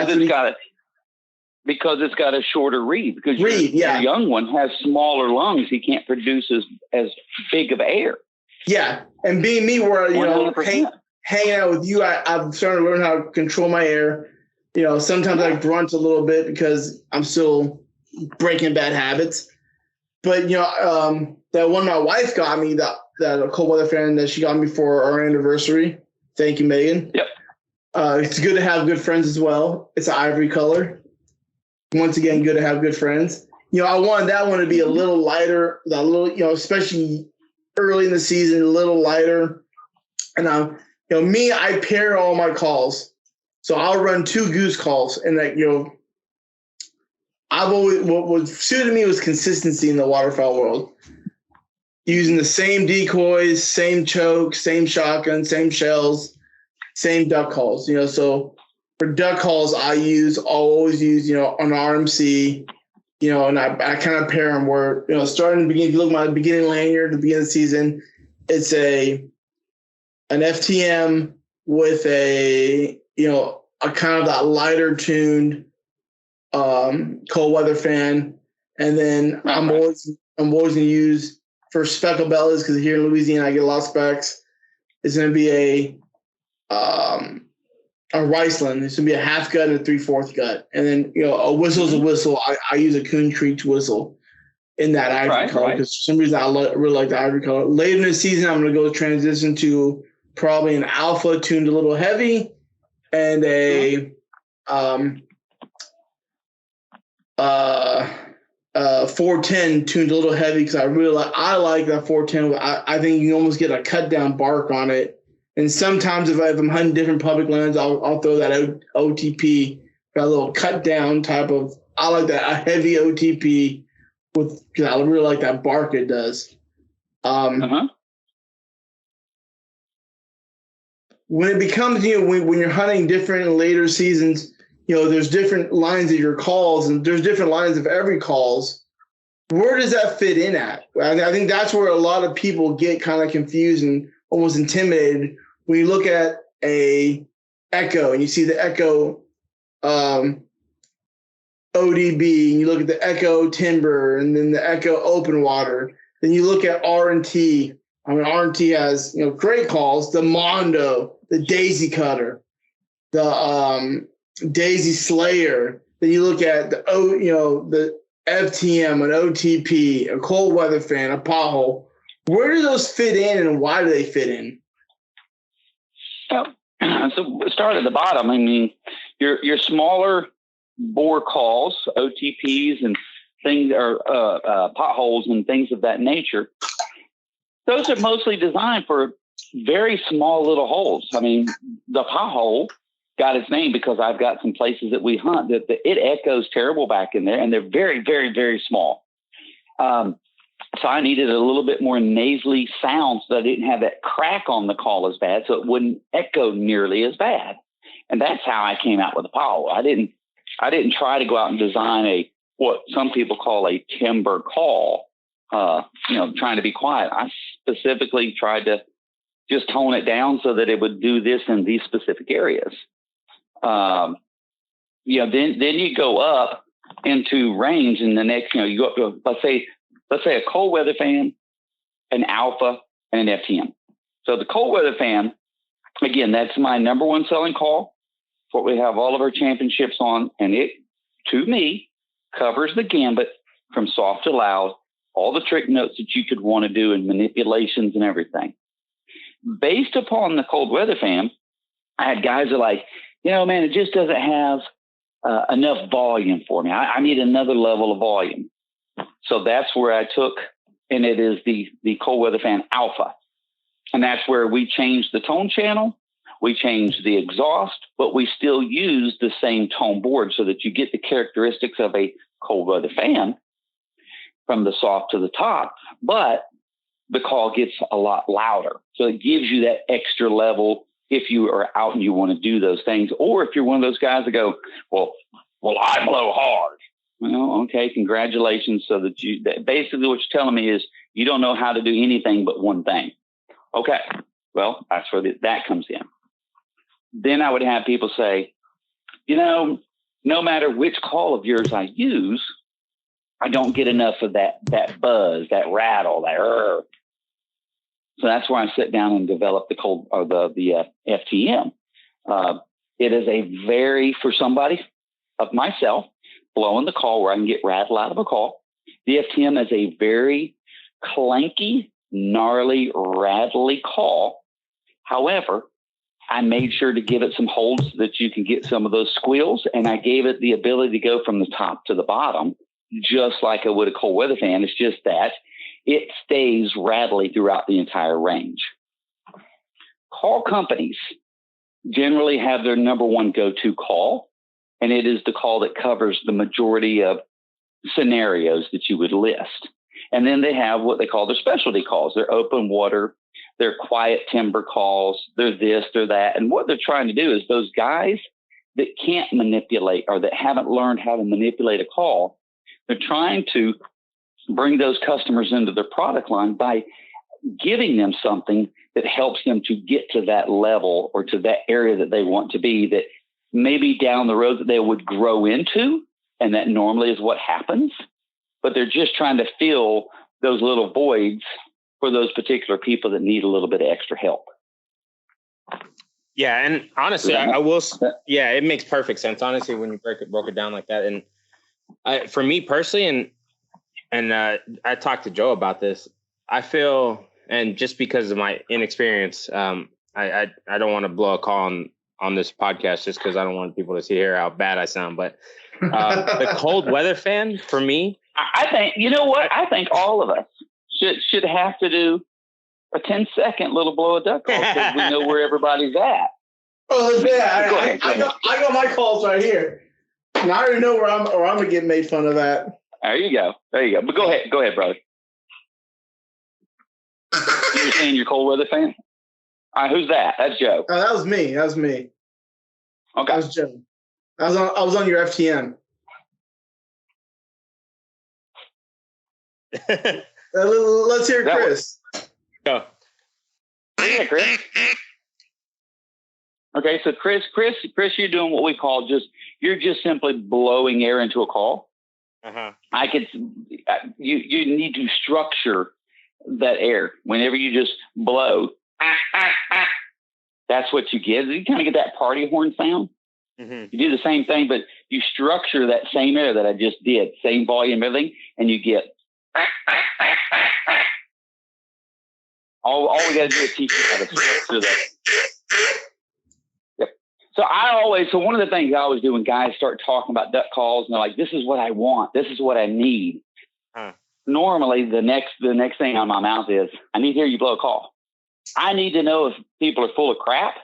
Because it's got a shorter reed. Because your young one has smaller lungs. He can't produce as big of air. Yeah. And being me, where, hanging out with you, I've started to learn how to control my air. Sometimes I grunt a little bit because I'm still breaking bad habits. But, that one my wife got me, that cold weather fan that she got me for our anniversary. Thank you, Megan. Yep. It's good to have good friends as well. It's an ivory color. Once again, good to have good friends. I wanted that one to be a little lighter, especially early in the season, a little lighter. And me, I pair all my calls. So I'll run 2 goose calls, and I've always, what suited me was consistency in the waterfowl world. Using the same decoys, same choke, same shotgun, same shells, same duck calls. So for duck calls, I'll always use, an RMC, and I kind of pair them where, starting the beginning, if you look at my beginning lanyard, the beginning of the season, it's an FTM with a kind of that lighter tuned cold weather fan. And then I'm always going to use, for speckle bellies, because here in Louisiana I get a lot of specks, it's going to be a Riceland. It's going to be a half gut and a 3/4 gut. And then, a whistle is a whistle. I use a Coon Creek whistle in that ivory color because for some reason I really like the ivory color. Later in the season, I'm going to go transition to probably an alpha tuned a little heavy and a 410 tuned a little heavy because I like that 410. I think you can almost get a cut down bark on it. And sometimes if I'm hunting different public lands, I'll throw that OTP, got a little cut down type of. I like that a heavy OTP because I really like that bark it does. When it becomes when you're hunting different later seasons, there's different lines of your calls and there's different lines of every calls. Where does that fit in at? I think that's where a lot of people get kind of confused and almost intimidated when you look at a Echo and you see the Echo ODB and you look at the Echo Timber and then the Echo Open Water. Then you look at R&T. R&T has great calls. The Mondo, the Daisy Cutter, the Daisy Slayer. Then you look at the FTM, an OTP, a cold weather fan, a pothole. Where do those fit in and why do they fit in? So start at the bottom. Your smaller bore calls, OTPs and things, or potholes and things of that nature. Those are mostly designed for very small little holes. The pothole got its name because I've got some places that we hunt that it echoes terrible back in there, and they're very, very, very small. So I needed a little bit more nasally sound so that I didn't have that crack on the call as bad, so it wouldn't echo nearly as bad. And that's how I came out with the pothole. I didn't try to go out and design what some people call a timber call, trying to be quiet. I specifically tried to just tone it down so that it would do this in these specific areas. Then you go up into range in the next, you go up to, let's say a cold weather fan, an alpha, and an FTM. So the cold weather fan, again, that's my number one selling call. It's what we have all of our championships on. And it, to me, covers the gambit from soft to loud, all the trick notes that you could want to do and manipulations and everything. Based upon the cold weather fan, I had guys that are like, man, it just doesn't have enough volume for me. I need another level of volume. So that's where I took, and it is the cold weather fan alpha. And that's where we changed the tone channel. We changed the exhaust, but we still use the same tone board so that you get the characteristics of a cold weather fan from the soft to the top, but the call gets a lot louder. So it gives you that extra level if you are out and you want to do those things, or if you're one of those guys that go, well, I blow hard. Well, okay, congratulations. So that basically what you're telling me is you don't know how to do anything but one thing. Okay, well, that's where that comes in. Then I would have people say, no matter which call of yours I use, I don't get enough of that buzz, that rattle, that So that's where I sit down and develop the FTM. It is for somebody of myself, blowing the call where I can get rattle out of a call. The FTM is a very clanky, gnarly, rattly call. However, I made sure to give it some holds so that you can get some of those squeals, and I gave it the ability to go from the top to the bottom, just like I would a cold weather fan. It's just that it stays rattly throughout the entire range. Call companies generally have their number one go-to call, and it is the call that covers the majority of scenarios that you would list. And then they have what they call their specialty calls. They're open water, they're quiet timber calls, they're this, they're that. And what they're trying to do is those guys that can't manipulate or that haven't learned how to manipulate a call, they're trying to bring those customers into their product line by giving them something that helps them to get to that level or to that area that they want to be, that maybe down the road that they would grow into. And that normally is what happens. But they're just trying to fill those little voids for those particular people that need a little bit of extra help. Yeah. And honestly, I will. Yeah, it makes perfect sense. Honestly, when you broke it down like that. And for me personally, and I talked to Joe about this, I feel, and just because of my inexperience, I don't want to blow a call on this podcast just because I don't want people to hear how bad I sound. But the cold weather fan, for me, I think, you know what? I think all of us should have to do a 10-second little blow a duck call because we know where everybody's at. Oh, yeah. I got my calls right here. And I already know where I'm going to get made fun of at. There you go. But go ahead, brother. You're saying you're cold weather fan? All right, who's that? That's Joe. Oh, that was me. Okay. That was Joe. I was on your FTM. Let's hear Chris. Go. Yeah, Chris. Okay, so Chris, you're doing what we call you're just simply blowing air into a call. Uh-huh. You need to structure that air. Whenever you just blow, that's what you get. You kind of get that party horn sound. Mm-hmm. You do the same thing, but you structure that same air that I just did, same volume, everything, and you get all we got to do is teach you how to structure that. Yep. So one of the things I always do when guys start talking about duck calls and they're like, this is what I want, this is what I need. Normally the next thing on my mouth is, I need to hear you blow a call. I need to know if people are full of crap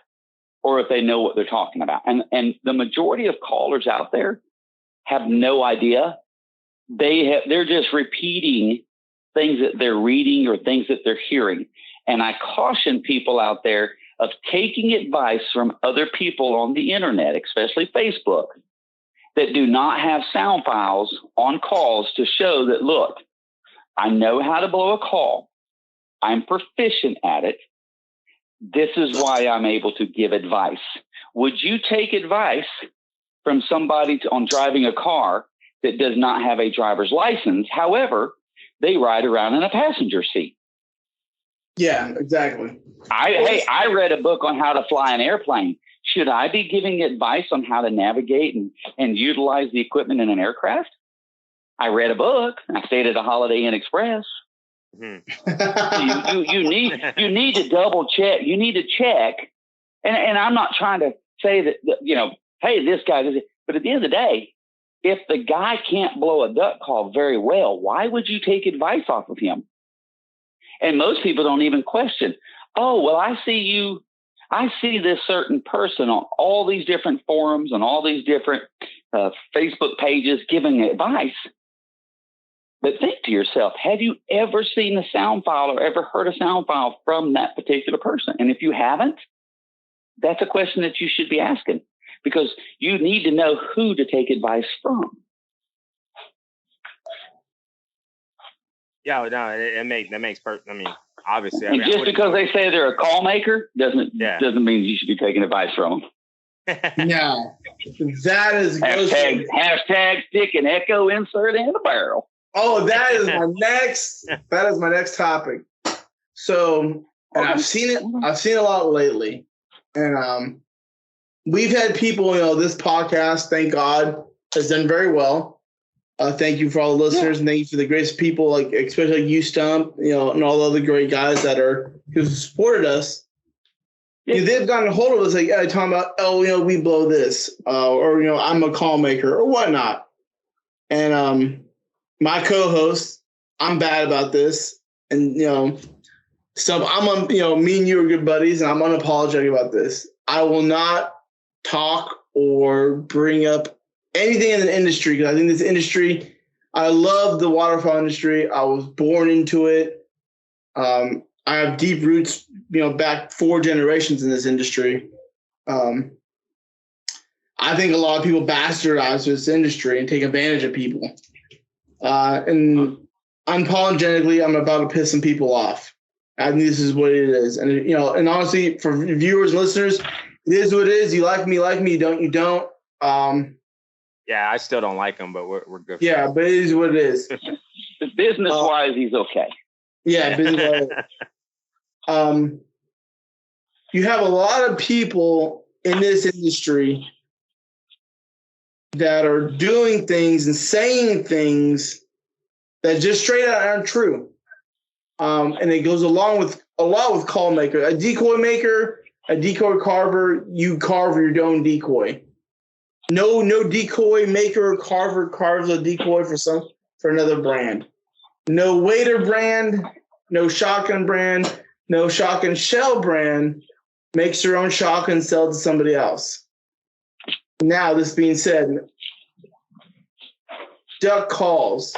or if they know what they're talking about. And the majority of callers out there have no idea. They're just repeating things that they're reading or things that they're hearing. And I caution people out there of taking advice from other people on the internet, especially Facebook, that do not have sound files on calls to show that, look, I know how to blow a call. I'm proficient at it. This is why I'm able to give advice. Would you take advice from somebody on driving a car that does not have a driver's license. However, they ride around in a passenger seat. Yeah, exactly. I read a book on how to fly an airplane. Should I be giving advice on how to navigate and utilize the equipment in an aircraft? I read a book. I stayed at a Holiday Inn Express. Mm-hmm. You need to double check. You need to check. And I'm not trying to say that, hey, this guy does it. But at the end of the day, if the guy can't blow a duck call very well, why would you take advice off of him? And most people don't even question. Oh, well, I see this certain person on all these different forums and all these different Facebook pages giving advice. But think to yourself, have you ever seen a sound file or ever heard a sound file from that particular person? And if you haven't, that's a question that you should be asking, because you need to know who to take advice from. Yeah, no, that makes perfect. I mean, obviously, and just because they say they're a call maker doesn't mean you should be taking advice from them. No, that is hashtag stick an echo insert in the barrel. Oh, that is my next topic. So, and I've seen it a lot lately, and we've had people. This podcast, thank God, has done very well. Thank you for all the listeners, and thank you for the greatest people, like especially like you, Stump, and all the other great guys who supported us. Yeah. They've gotten a hold of us, like talking about, we blow this, or I'm a call maker or whatnot. And my co-host, I'm bad about this, and Stump, me and you are good buddies, and I'm unapologetic about this. I will not talk or bring up anything in the industry, because I think this industry, I love the waterfowl industry. I was born into it. I have deep roots, back 4 generations in this industry. I think a lot of people bastardize this industry and take advantage of people. And unapologetically, I'm about to piss some people off. I think this is what it is. And, and honestly, for viewers and listeners, it is what it is. You like me, you don't. Yeah, I still don't like him, but we're good. Yeah, but it is what it is. Business-wise, he's okay. Yeah, business-wise. You have a lot of people in this industry that are doing things and saying things that just straight out aren't true. And it goes along with a lot with call maker. A decoy maker, a decoy carver, you carve your own decoy. No decoy maker or carver carves a decoy for another brand. No waiter brand, no shotgun brand, no shotgun shell brand makes their own shotgun and sell to somebody else. Now, this being said, duck calls.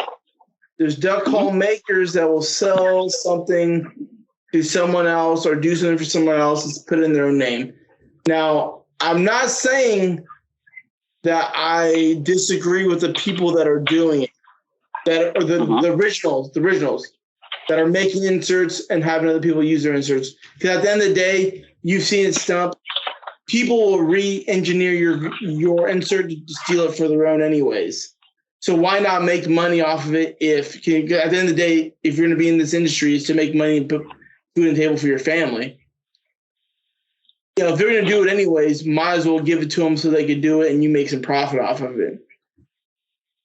There's duck call makers that will sell something to someone else or do something for someone else and put it in their own name. Now, I'm not saying that I disagree with the people that are doing it, that are the originals that are making inserts and having other people use their inserts. Because at the end of the day, you've seen it, Stump. People will re-engineer your insert to steal it for their own anyways. So why not make money off of it? At the end of the day, if you're going to be in this industry, it's to make money and put food on the table for your family. If they're going to do it anyways, might as well give it to them so they can do it and you make some profit off of it.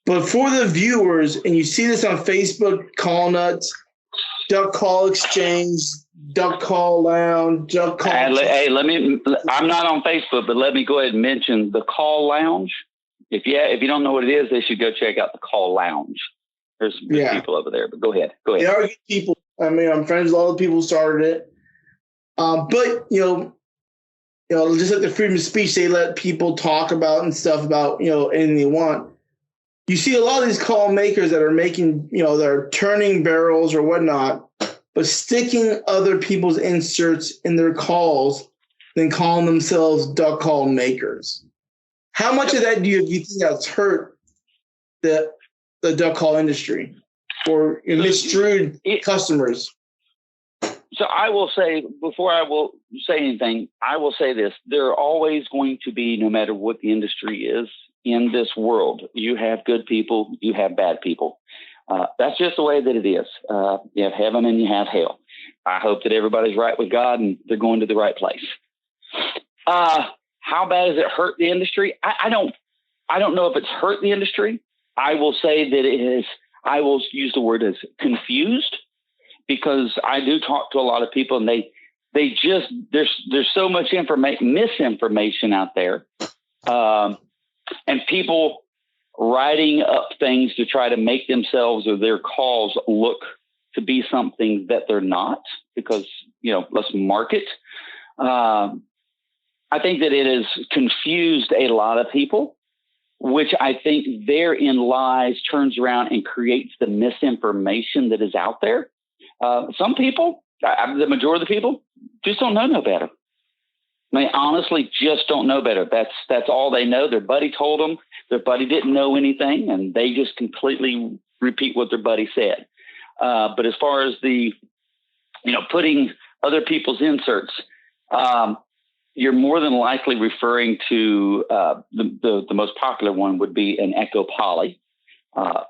But for the viewers, and you see this on Facebook, Call Nuts, Duck Call Exchange, Duck Call Lounge, Duck Call. Hey, I'm not on Facebook, but let me go ahead and mention the Call Lounge. If you don't know what it is, they should go check out the Call Lounge. There's some good people over there, but go ahead. They are good people. I mean, I'm friends with all the people who started it. But, just like the freedom of speech, they let people talk about and stuff about, anything they want. You see a lot of these call makers that are making, that are turning barrels or whatnot, but sticking other people's inserts in their calls, then calling themselves duck call makers. How much of that do you think that's hurt the duck call industry or misdrew customers? So I will say, before I will say anything, I will say this. There are always going to be, no matter what the industry is, in this world. You have good people, you have bad people. That's just the way that it is. You have heaven and you have hell. I hope that everybody's right with God and they're going to the right place. How bad has it hurt the industry? I don't know if it's hurt the industry. I will say that it is. I will use the word as confused, because I do talk to a lot of people, and they just there's so much misinformation out there, and people writing up things to try to make themselves or their calls look to be something that they're not, because, let's market. I think that it has confused a lot of people, which I think therein lies, turns around and creates the misinformation that is out there. Some people, the majority of the people, just don't know no better. They honestly just don't know better. That's all they know. Their buddy told them. Their buddy didn't know anything, and they just completely repeat what their buddy said. But as far as the, putting other people's inserts, you're more than likely referring to the most popular one would be an Echo Poly.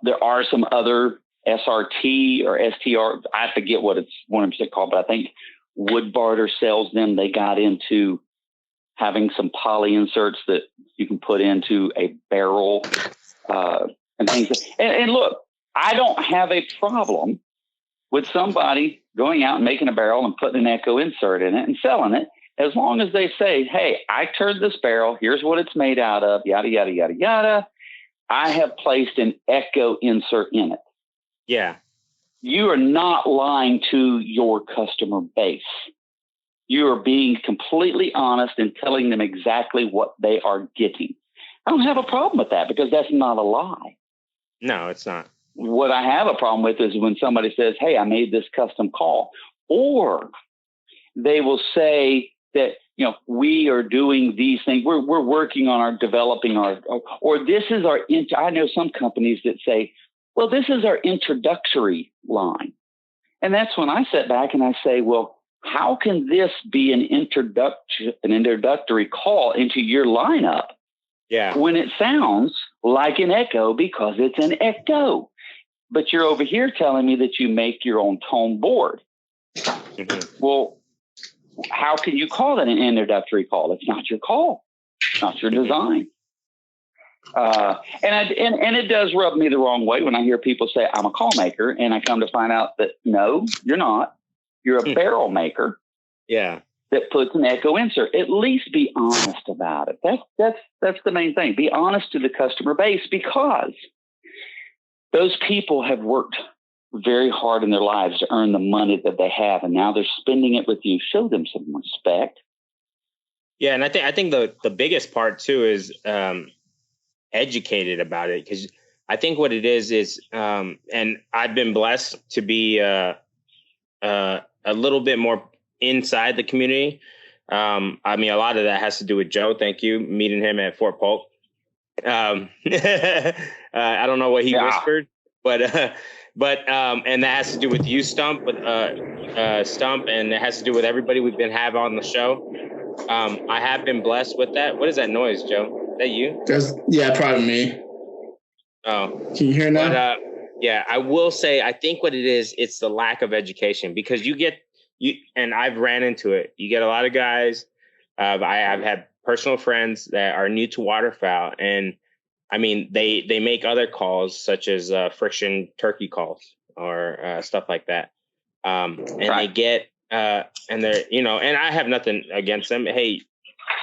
There are some other SRT or STR. I forget what it's 100% called, but I think Wood Barter sells them. They got into having some poly inserts that you can put into a barrel and things. And look, I don't have a problem with somebody going out and making a barrel and putting an Echo insert in it and selling it, as long as they say, hey, I turned this barrel, here's what it's made out of, yada, yada, yada, yada. I have placed an Echo insert in it. Yeah. You are not lying to your customer base. You are being completely honest and telling them exactly what they are getting. I don't have a problem with that, because that's not a lie. No, it's not. What I have a problem with is when somebody says, hey, I made this custom call, or they will say that, we are doing these things. We're working on developing our, or this is our, I know some companies that say, well, this is our introductory line. And that's when I sit back and I say, well, how can this be an introductory call into your lineup? Yeah. When it sounds like an Echo, because it's an Echo, but you're over here telling me that you make your own tone board. Mm-hmm. Well, how can you call that an introductory call? It's not your call. It's not your design. And it does rub me the wrong way when I hear people say I'm a call maker, and I come to find out that no, you're not. You're a barrel maker. Yeah. That puts an Echo insert. At least be honest about it. That's the main thing. Be honest to the customer base, because those people have worked very hard in their lives to earn the money that they have, and now they're spending it with you. Show them some respect. Yeah, and I think the biggest part too is educated about it, because I think what it is and I've been blessed to be a little bit more inside the community. I mean, a lot of that has to do with Joe. Thank you, meeting him at Fort Polk. I don't know what he whispered, but and that has to do with you, Stump, Stump, and it has to do with everybody we've been having on the show. I have been blessed with that. What is that noise, Joe? Is that you? Probably me. Oh, can you hear now? But, yeah, I will say, I think what it is, it's the lack of education, because and I've ran into it. You get a lot of guys. I've had personal friends that are new to waterfowl, and I mean, they make other calls such as friction turkey calls or stuff like that. And they get and they're, and I have nothing against them. Hey,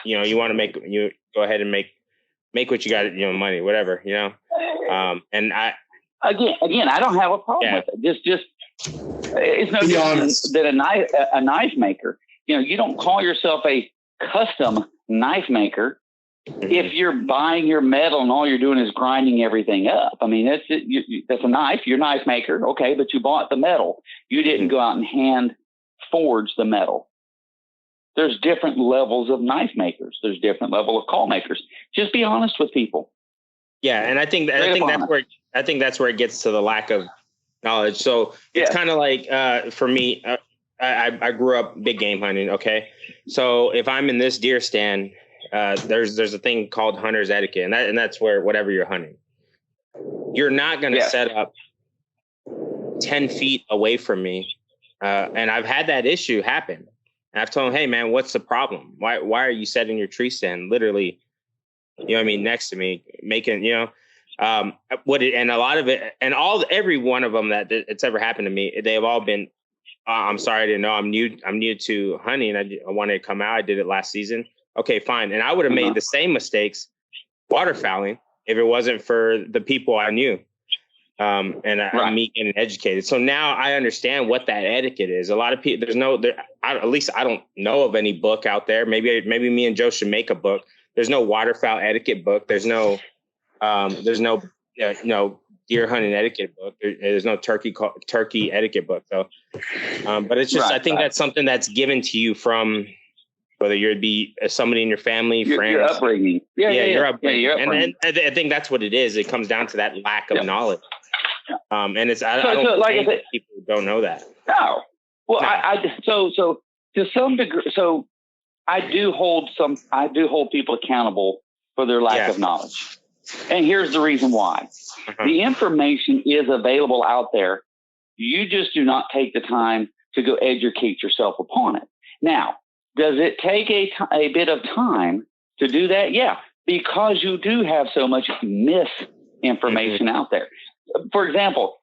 you want to you go ahead and make what you got, money, whatever, and I again, I don't have a problem with it. Just it's no different than a knife maker. You don't call yourself a custom knife maker if you're buying your metal and all you're doing is grinding everything up. I mean, that's a knife. You're a knife maker, okay, but you bought the metal. You didn't go out and hand forge the metal. There's different levels of knife makers. There's different level of call makers. Just be honest with people. Yeah, and I think that's where it gets to the lack of knowledge. So it's kind of like for me, I grew up big game hunting. Okay, so if I'm in this deer stand, there's a thing called hunter's etiquette, and that's where whatever you're hunting, you're not going to set up 10 feet away from me. And I've had that issue happen. And I've told him, hey man, what's the problem? Why are you setting your tree stand literally, you know what I mean, next to me, making, you know, and a lot of it, and every one of them that it's ever happened to me, they've all been, I'm sorry, I didn't know. I'm new to hunting. I wanted to come out. I did it last season. Okay, fine. And I would have made the same mistakes waterfowling if it wasn't for the people I knew. I'm me getting educated. So now I understand what that etiquette is. A lot of people, at least I don't know of any book out there. Maybe me and Joe should make a book. There's no waterfowl etiquette book. There's no deer hunting etiquette book. There's no turkey etiquette book. So, but it's just, I think that's something that's given to you from, whether you'd be somebody in your family, friends, your upbringing. Your upbringing. And I think that's what it is. It comes down to that lack of knowledge. And it's, I don't think people don't know that. No. Well, no. So to some degree, so I do hold people accountable for their lack of knowledge. And here's the reason why. The information is available out there. You just do not take the time to go educate yourself upon it. Now, does it take a bit of time to do that? Yeah, because you do have so much misinformation out there. For example,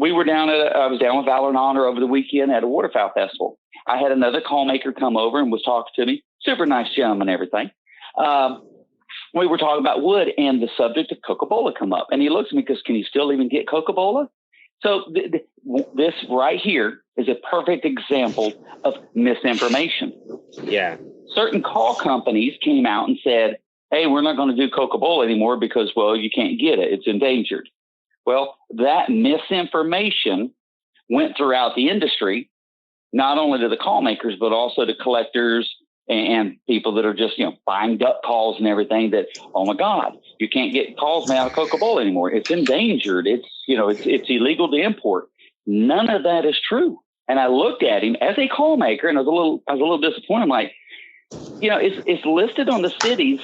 I was down with Valor and Honor over the weekend at a waterfowl festival. I had another call maker come over and was talking to me. Super nice gentleman and everything. We were talking about wood, and the subject of Coca-Cola come up. And he looks at me because, can you still even get Coca-Cola? So this right here is a perfect example of misinformation. Yeah. Certain call companies came out and said, hey, we're not going to do Coca-Cola anymore because, well, you can't get it. It's endangered. Well, that misinformation went throughout the industry, not only to the call makers, but also to collectors and people that are just, buying duck calls and everything that, oh my God, you can't get calls made out of Coca-Cola anymore. It's endangered. It's illegal to import. None of that is true. And I looked at him as a call maker and I was a little disappointed. I'm like, it's listed on the cities,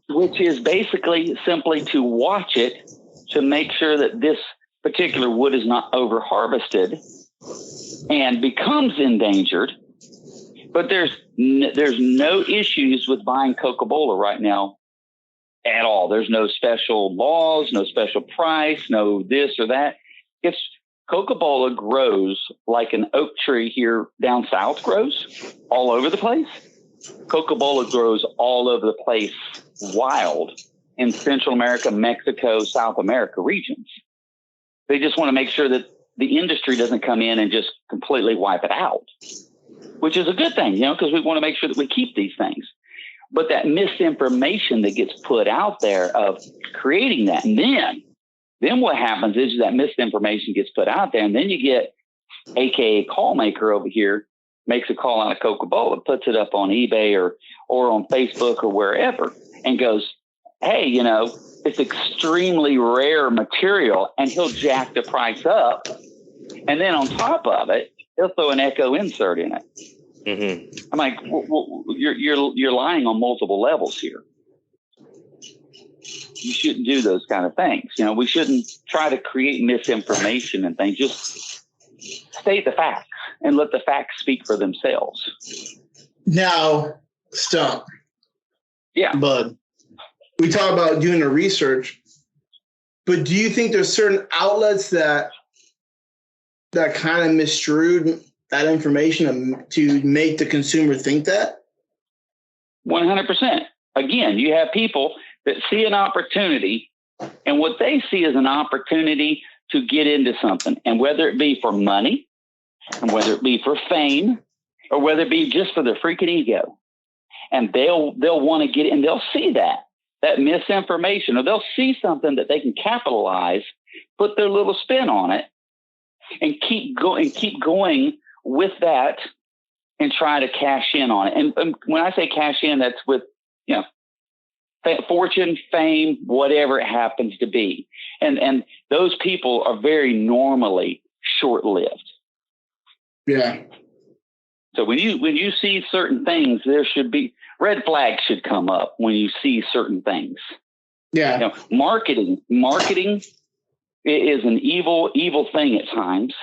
which is basically simply to watch it to make sure that this particular wood is not over harvested and becomes endangered. But there's no issues with buying Coca-Cola right now at all. There's no special laws, no special price, no this or that. It's Coca-Cola grows like an oak tree here down south grows all over the place. Coca-Cola grows all over the place wild in Central America, Mexico, South America regions. They just want to make sure that the industry doesn't come in and just completely wipe it out, which is a good thing, because we want to make sure that we keep these things. But that misinformation that gets put out there of creating that, and then what happens is that misinformation gets put out there, and then you get AKA call maker over here makes a call out of Coca-Cola, puts it up on eBay or on Facebook or wherever, and goes, hey, it's extremely rare material, and he'll jack the price up. And then on top of it, he'll throw an echo insert in it. Mm-hmm. I'm like, well, you're lying on multiple levels here. You shouldn't do those kind of things. We shouldn't try to create misinformation and things. Just state the facts and let the facts speak for themselves. Now, Stump. Yeah. Bud. We talk about doing the research, but do you think there's certain outlets that kind of misdrew that information to make the consumer think that? 100%. Again, you have people that see an opportunity, and what they see is an opportunity to get into something. And whether it be for money, and whether it be for fame, or whether it be just for their freaking ego, and they'll want to get in, and they'll see that misinformation, or they'll see something that they can capitalize, put their little spin on it, and keep going with that and try to cash in on it. And when I say cash in, that's with, fortune, fame, whatever it happens to be. And those people are very normally short-lived. Yeah. So when you see certain things, there should be red flags should come up when you see certain things. Yeah. Marketing is an evil thing at times,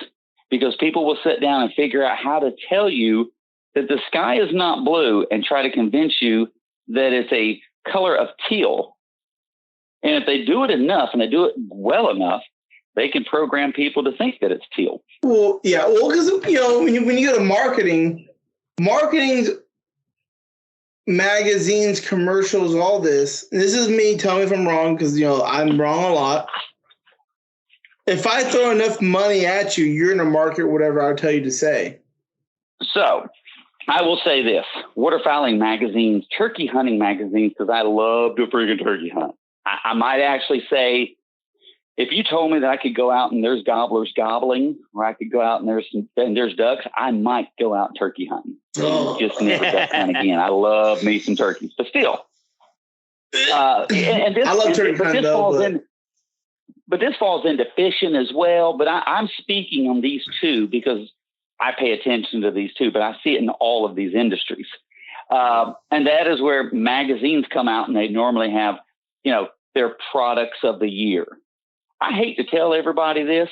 because people will sit down and figure out how to tell you that the sky is not blue and try to convince you that it's a color of teal. And if they do it enough and they do it well enough, they can program people to think that it's teal. Well, yeah. Well, because, when you go to marketing's magazines, commercials, all this. This is me. Tell me if I'm wrong, because, I'm wrong a lot. If I throw enough money at you, you're going to market whatever I tell you to say. So I will say this: waterfowling magazines, turkey hunting magazines, because I love to freaking turkey hunt. I might actually say, if you told me that I could go out and there's gobblers gobbling, or I could go out and there's ducks, I might go out turkey hunting. Just never duck hunt again. I love me some turkeys, but still. I love turkey hunting, but this falls into fishing as well. But I'm speaking on these two because I pay attention to these two, but I see it in all of these industries. And that is where magazines come out, and they normally have, their products of the year. I hate to tell everybody this,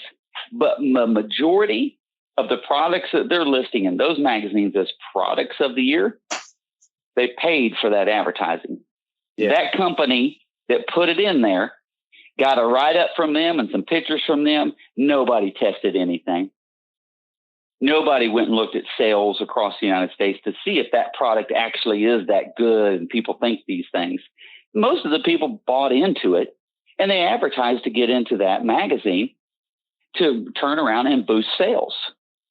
but the majority of the products that they're listing in those magazines as products of the year, they paid for that advertising. Yeah. That company that put it in there got a write-up from them and some pictures from them. Nobody tested anything. Nobody went and looked at sales across the United States to see if that product actually is that good and people think these things. Most of the people bought into it, and they advertised to get into that magazine to turn around and boost sales.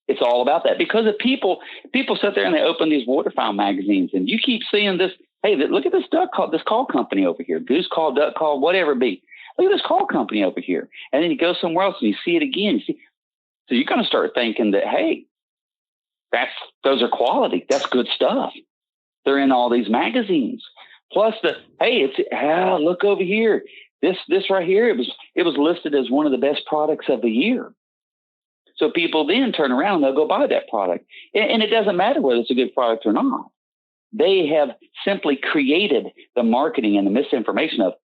It's all about that, because if people sit there and they open these waterfowl magazines, and you keep seeing this, hey, look at this this call company over here, goose call, duck call, whatever it be. Look at this call company over here. And then you go somewhere else and you see it again. So you're going to start thinking that, hey, those are quality. That's good stuff. They're in all these magazines. Plus look over here. This right here, it was listed as one of the best products of the year. So people then turn around and they'll go buy that product. And it doesn't matter whether it's a good product or not. They have simply created the marketing and the misinformation of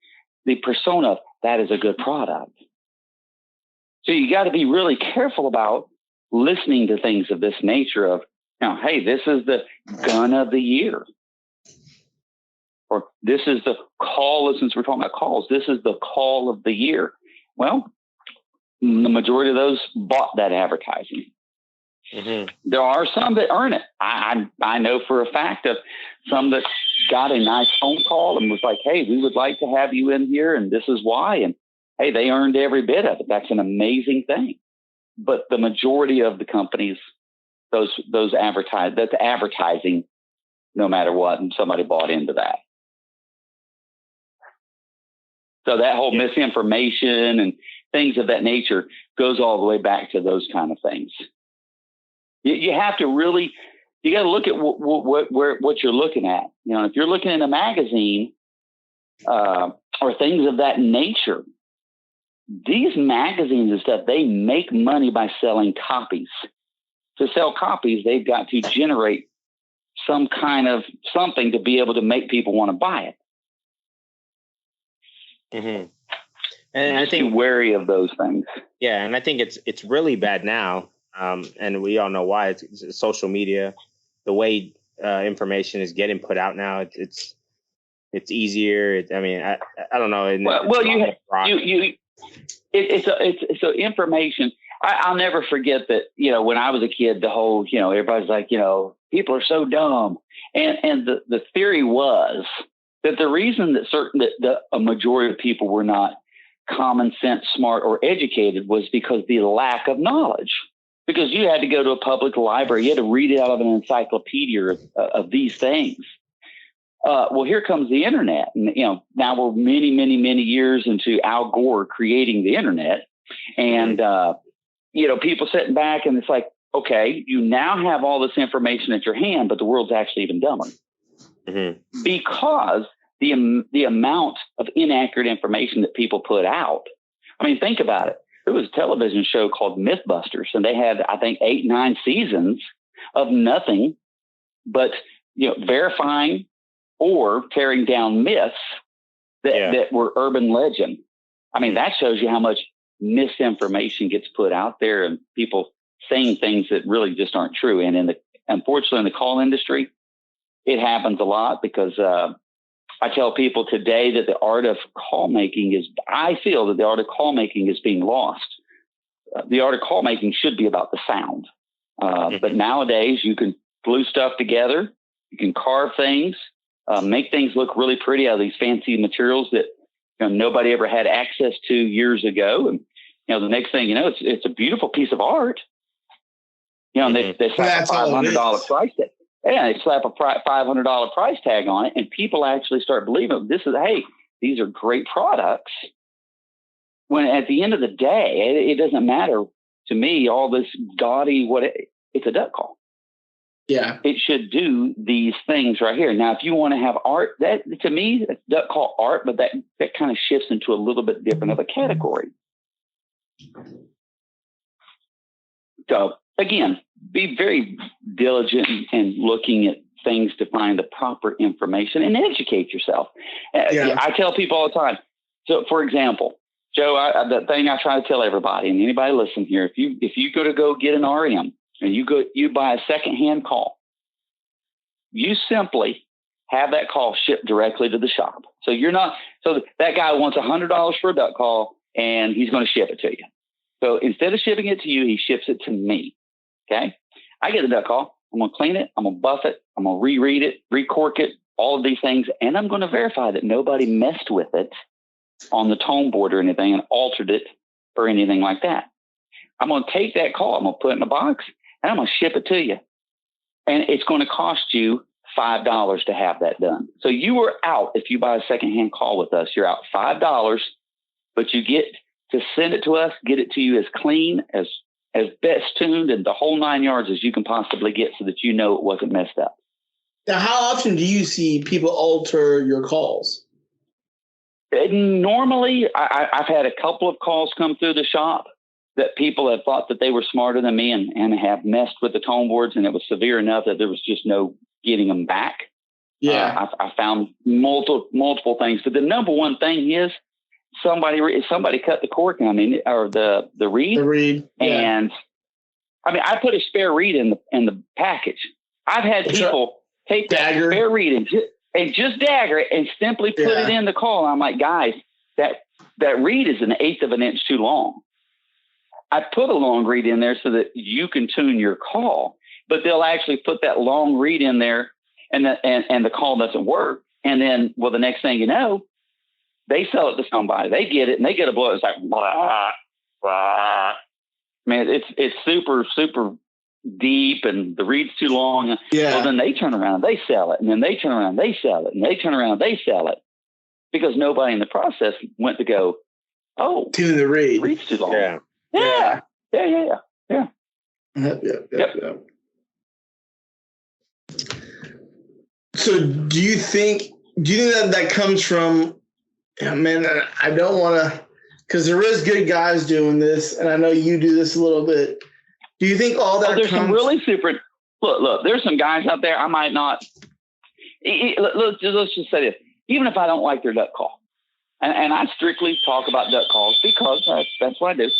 the persona of that is a good product. So you got to be really careful about listening to things of this nature of, hey, this is the gun of the year. Or this is the call, since we're talking about calls, this is the call of the year. Well, the majority of those bought that advertising. Mm-hmm. There are some that earn it. I know for a fact of some that got a nice phone call and was like, hey, we would like to have you in here, and this is why. And hey, they earned every bit of it. That's an amazing thing. But the majority of the companies, that's advertising no matter what, and somebody bought into that. So that whole misinformation and things of that nature goes all the way back to those kind of things. You have to really, you got to look at what you're looking at. If you're looking in a magazine or things of that nature, these magazines and stuff, they make money by selling copies. To sell copies, they've got to generate some kind of something to be able to make people want to buy it. Mm-hmm. And I think wary of those things. Yeah, and I think it's really bad now, and we all know why. It's social media, the way information is getting put out now. It's easier. I don't know. It's information. I'll never forget that. When I was a kid, the whole everybody's like people are so dumb, and the theory was that the reason that a majority of people were not common sense, smart, or educated was because the lack of knowledge. Because you had to go to a public library, you had to read it out of an encyclopedia of these things. Well, here comes the internet, and now we're many, many, many years into Al Gore creating the internet, and people sitting back, and it's like, okay, you now have all this information at your hand, but the world's actually even dumber. Mm-hmm. Because the amount of inaccurate information that people put out. Think about it. There was a television show called Mythbusters, and they had, I think, 8-9 seasons of nothing but verifying or tearing down myths that were urban legend. I mean, that shows you how much misinformation gets put out there and people saying things that really just aren't true. And unfortunately, in the call industry, it happens a lot because I tell people today that the art of call making I feel that the art of call making is being lost. The art of call making should be about the sound. But nowadays you can glue stuff together. You can carve things, make things look really pretty out of these fancy materials that nobody ever had access to years ago. And, the next thing you know, it's a beautiful piece of art. And they slap a $500 price tag. Yeah, they slap a $500 price tag on it, and people actually start believing these are great products. When at the end of the day, it doesn't matter to me, all this gaudy, it's a duck call. Yeah. It should do these things right here. Now, if you want to have art, that to me, it's duck call art, but that kind of shifts into a little bit different of a category. So again, be very diligent in looking at things to find the proper information and educate yourself. I tell people all the time. So for example, Joe, the thing I try to tell everybody and anybody listen here, if you go get an RM and you buy a secondhand call, you simply have that call shipped directly to the shop. So that guy wants $100 for a duck call and he's going to ship it to you. So instead of shipping it to you, he ships it to me. Okay. I get the duck call. I'm going to clean it. I'm going to buff it. I'm going to reread it, recork it, all of these things. And I'm going to verify that nobody messed with it on the tone board or anything and altered it or anything like that. I'm going to take that call. I'm going to put it in a box and I'm going to ship it to you. And it's going to cost you $5 to have that done. So you are out. If you buy a secondhand call with us, you're out $5, but you get to send it to us, get it to you as clean, as best tuned and the whole 9 yards as you can possibly get so that it wasn't messed up. Now, how often do you see people alter your calls? Normally, I've had a couple of calls come through the shop that people have thought that they were smarter than me and have messed with the tone boards, and it was severe enough that there was just no getting them back. Yeah. I found multiple things, but the number one thing is somebody cut the cork, or the reed. The reed. Yeah. And I put a spare reed in the package. I've had people take that spare reed and just dagger it and simply put it in the call. I'm like, guys, that reed is 1/8 of an inch too long. I put a long reed in there so that you can tune your call, but they'll actually put that long reed in there and the call doesn't work. And then, the next thing you know, they sell it to somebody. They get it and they get a blow. It's like, blah, blah. Man, it's super, super deep and the reed's too long. Yeah. Well, then they turn around and they sell it. And then they turn around and they sell it. And they turn around and they sell it. Because nobody in the process went to go, tune the reed. Reed's too long. Yeah. Yeah. Yep. So do you think that comes from, I don't want to, because there is good guys doing this, and I know you do this a little bit. Do you think all that there's some really super, look, there's some guys out there I might not, let's just say this, even if I don't like their duck call, and I strictly talk about duck calls because that's what I do.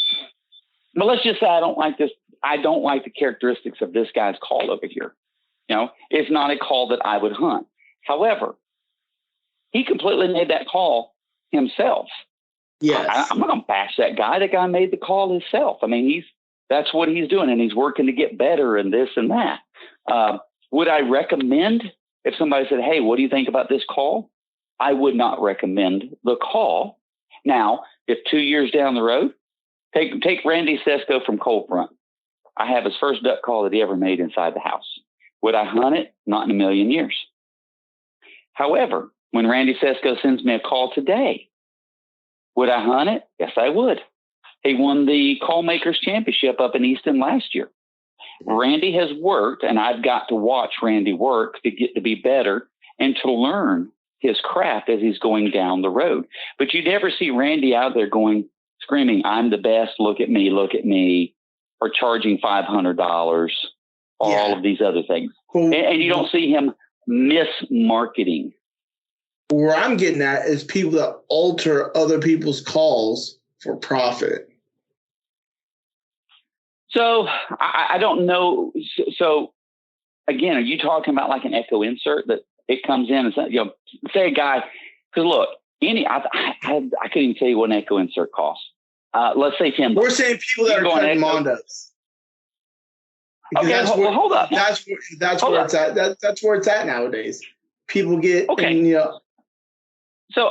But let's just say I don't like this. I don't like the characteristics of this guy's call over here. It's not a call that I would hunt. However, he completely made that call himself. Yes. I'm not going to bash that guy. That guy made the call himself. That's what he's doing, and he's working to get better and this and that. Would I recommend if somebody said, hey, what do you think about this call? I would not recommend the call. Now, if 2 years down the road, take Randy Sesko from Cold Front. I have his first duck call that he ever made inside the house. Would I hunt it? Not in a million years. However, when Randy Sesko sends me a call today, would I hunt it? Yes, I would. He won the Call Makers Championship up in Easton last year. Randy has worked, and I've got to watch Randy work to get to be better and to learn his craft as he's going down the road. But you never see Randy out there screaming, I'm the best, look at me, or charging $500 all of these other things. And you don't see him mismarketing. Where I'm getting at is people that alter other people's calls for profit. So I don't know. So again, are you talking about like an echo insert that it comes in and say a guy, because look, I couldn't even tell you what an echo insert costs. Let's say $10. We're saying people that are cutting Mondos. Okay, hold up. That's where it's at. That's where it's at nowadays. People get So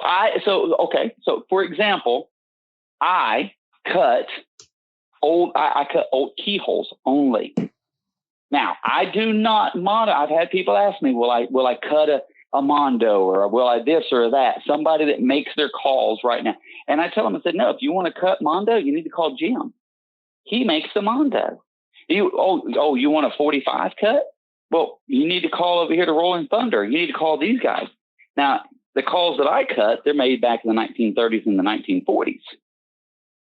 for example, I cut old keyholes only. Now I do not Mondo. I've had people ask me, will I cut a Mondo, or will I this or that? Somebody that makes their calls right now. And I tell them, I said, no, if you want to cut Mondo, you need to call Jim. He makes the Mondo. You want a 45 cut? Well, you need to call over here to Rolling Thunder. You need to call these guys. Now, the calls that I cut, they're made back in the 1930s and the 1940s.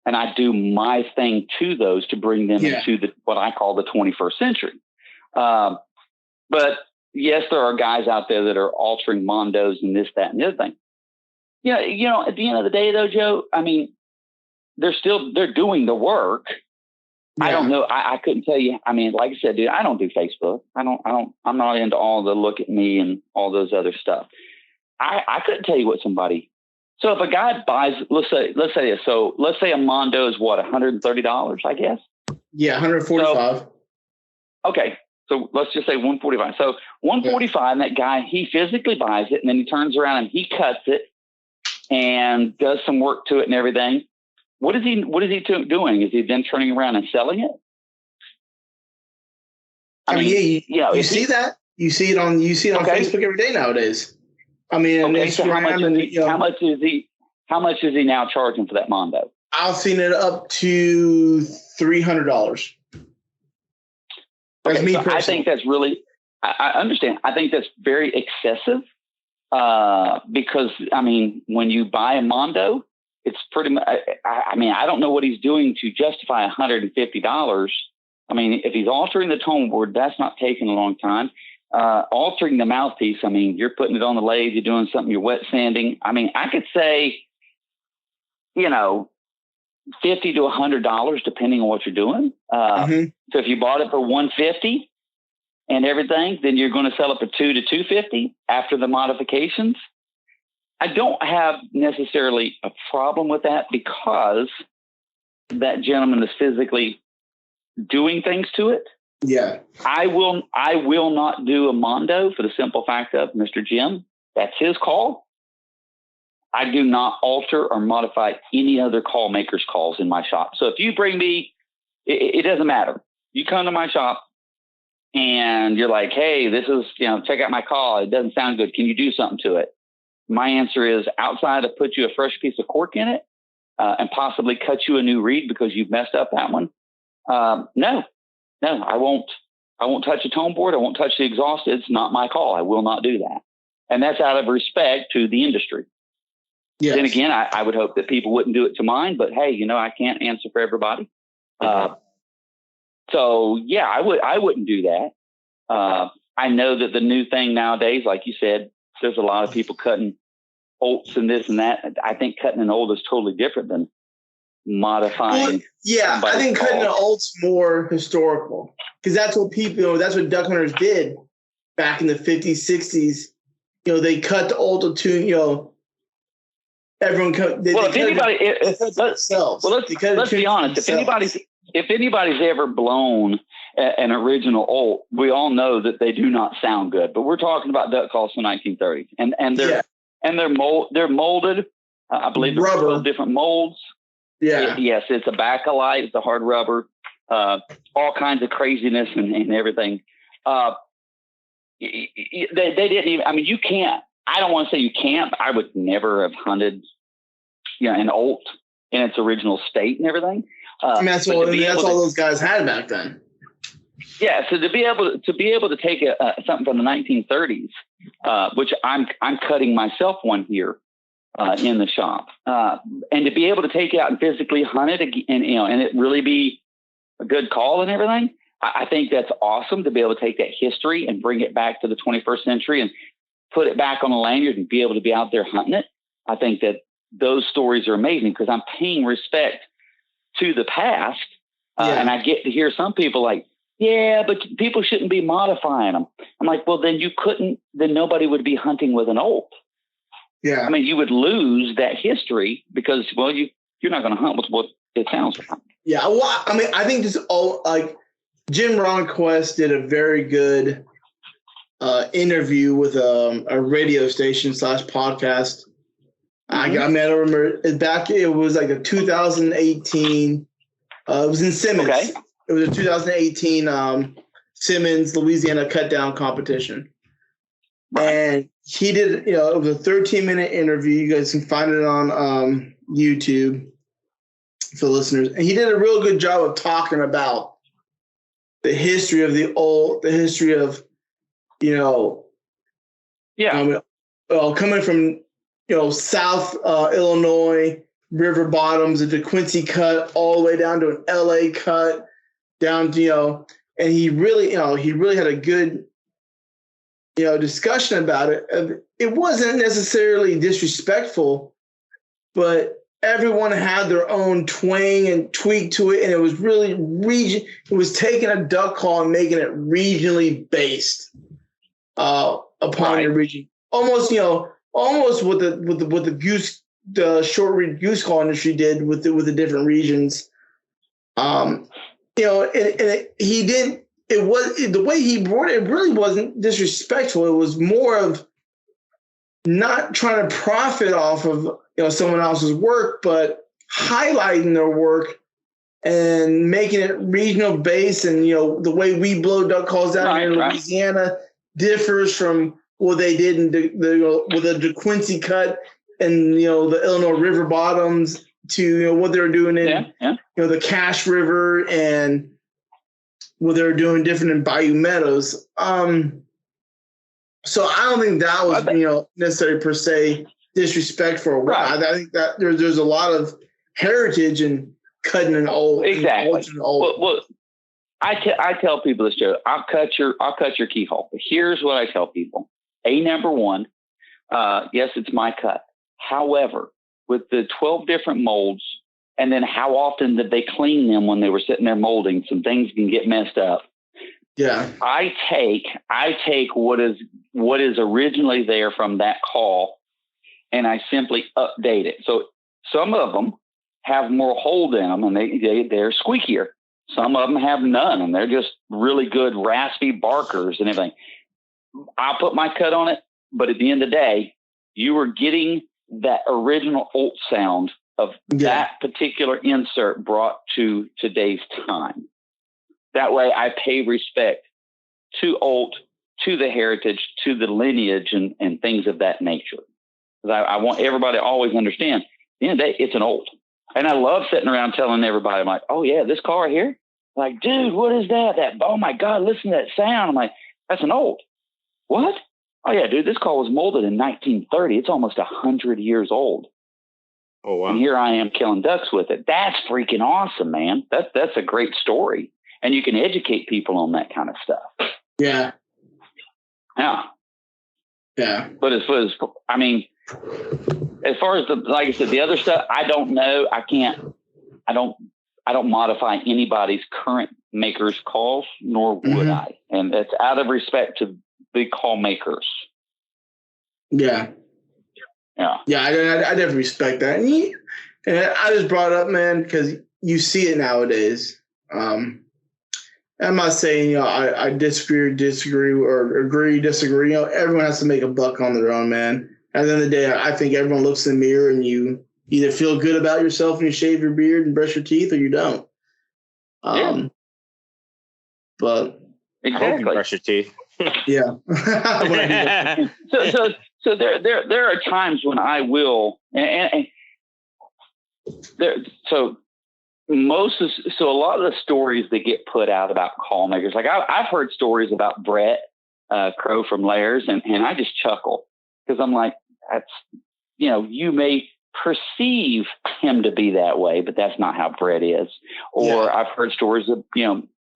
And I do my thing to those to bring them into what I call the 21st century. But yes, there are guys out there that are altering Mondos and this, that, and the other thing. Yeah, at the end of the day, though, Joe, I mean, they're doing the work. Yeah. I don't know. I couldn't tell you. I mean, like I said, dude, I don't do Facebook. I'm not into all the look at me and all those other stuff. I couldn't tell you what somebody. So if a guy buys, let's say this. So let's say a Mondo is what, $130, I guess. Yeah, 145. So, okay. So let's just say 145. So 145, and that guy, he physically buys it, and then he turns around and he cuts it and does some work to it and everything. What is he doing? Is he then turning around and selling it? I mean, you see that. You see it on Facebook every day nowadays. I mean, so how much is he now charging for that Mondo? I've seen it up to $300. Okay, so I think that's really, I understand. I think that's very excessive because, I mean, when you buy a Mondo, it's pretty much, I mean, I don't know what he's doing to justify $150. I mean, if he's altering the tone board, that's not taking a long time. Altering the mouthpiece, I mean, you're putting it on the lathe, you're doing something, you're wet sanding. I mean, I could say, $50 to $100, depending on what you're doing. So if you bought it for $150 and everything, then you're going to sell it for $200 to $250 after the modifications. I don't have necessarily a problem with that because that gentleman is physically doing things to it. Yeah. I will not do a Mondo for the simple fact of Mr. Jim. That's his call. I do not alter or modify any other call maker's calls in my shop. So if you bring me, it doesn't matter. You come to my shop and you're like, hey, this is, check out my call. It doesn't sound good. Can you do something to it? My answer is, outside of put you a fresh piece of cork in it and possibly cut you a new reed because you've messed up that one. No, I won't touch the tone board. I won't touch the exhaust. It's not my call. I will not do that. And that's out of respect to the industry. Yes. Then again, I would hope that people wouldn't do it to mine, but hey, I can't answer for everybody. So yeah, I wouldn't do that. I know that the new thing nowadays, like you said, there's a lot of people cutting olds and this and that. I think cutting an old is totally different than modifying. Well, I think cutting an old's more historical because that's what duck hunters did back in the 50s, 60s. They cut the old to tune, everyone cut. Let's be honest. If anybody's ever blown an original old, we all know that they do not sound good. But we're talking about duck calls from 1930s, and they're molded. I believe there's 12 different molds. Yeah. Yes, it's a Bakelite, it's a hard rubber, all kinds of craziness and everything. They didn't even. I mean, you can't. I don't want to say you can't. But I would never have hunted, an old in its original state and everything. That's all those guys had back then. Yeah, so to be able to take something from the 1930s, which I'm cutting myself one here in the shop, and to be able to take it out and physically hunt it and it really be a good call and everything, I think that's awesome to be able to take that history and bring it back to the 21st century and put it back on a lanyard and be able to be out there hunting it. I think that those stories are amazing because I'm paying respect to the past. And I get to hear some people like, yeah, but people shouldn't be modifying them. I'm like, well, then nobody would be hunting with an old. Yeah. I mean, you would lose that history because, well, you're not going to hunt with what it sounds like. Yeah. Well, I mean, I think this all like Jim Ronquest did a very good interview with a radio station / podcast. I don't remember it was like a 2018. It was in Simmons. Okay. It was a 2018 Simmons, Louisiana cut down competition. Right. And he did, it was a 13-minute interview. You guys can find it on YouTube for listeners. And he did a real good job of talking about the history of the history of, coming from, South Illinois, river bottoms, the DeQuincy cut, all the way down to an LA cut, down to, and he really had a good, discussion about it. It wasn't necessarily disrespectful, but everyone had their own twang and tweak to it. And it was really it was taking a duck call and making it regionally based upon your region. Almost what the short reed goose call industry did with the different regions. The way he brought it really wasn't disrespectful. It was more of not trying to profit off of someone else's work, but highlighting their work and making it regional based. And the way we blow duck calls down here in Louisiana differs from what they did with the DeQuincy cut and the Illinois river bottoms to what they were doing in the Cache River and what they were doing different in Bayou Meadows. So I don't think that was necessarily per se disrespectful. Right. I think that there's a lot of heritage in cutting an old. Exactly. Well, I tell people this, Joe. I'll cut your keyhole. But here's what I tell people: number one, yes, it's my cut. However, with the 12 different molds, and then how often did they clean them when they were sitting there molding? Some things can get messed up. Yeah. I take what is originally there from that call, and I simply update it. So some of them have more hold in them, and they're squeakier. Some of them have none, and they're just really good raspy barkers and everything. I'll put my cut on it, but at the end of the day, you are getting that original old sound of that particular insert brought to today's time. That way I pay respect to old, to the heritage, to the lineage and things of that nature. Because I want everybody to always understand, at the end of the day, it's an old. And I love sitting around telling everybody, I'm like, oh yeah, this car here? Like, dude, what is that? Oh my God, listen to that sound. I'm like, that's an old. What? Oh yeah, dude, this car was molded in 1930. It's almost 100 years old. Oh wow. And here I am killing ducks with it. That's freaking awesome, man. That's a great story. And you can educate people on that kind of stuff. Yeah. Yeah. Yeah. But as far as like I said, the other stuff, I don't know. I don't modify anybody's current maker's calls, nor would I. And it's out of respect to the call makers. Yeah. Yeah. Yeah. I definitely respect that. And I just brought it up, man, because you see it nowadays. I'm not saying, I disagree or agree, disagree. Everyone has to make a buck on their own, man. At the end of the day, I think everyone looks in the mirror and you either feel good about yourself and you shave your beard and brush your teeth or you don't. But exactly. I hope you brush your teeth. Yeah. So there are times when I will, and there. So a lot of the stories that get put out about call makers, like I've heard stories about Brett Crow from Layers, and I just chuckle because I'm like, that's, you may perceive him to be that way, but that's not how Brett is. Or I've heard stories of,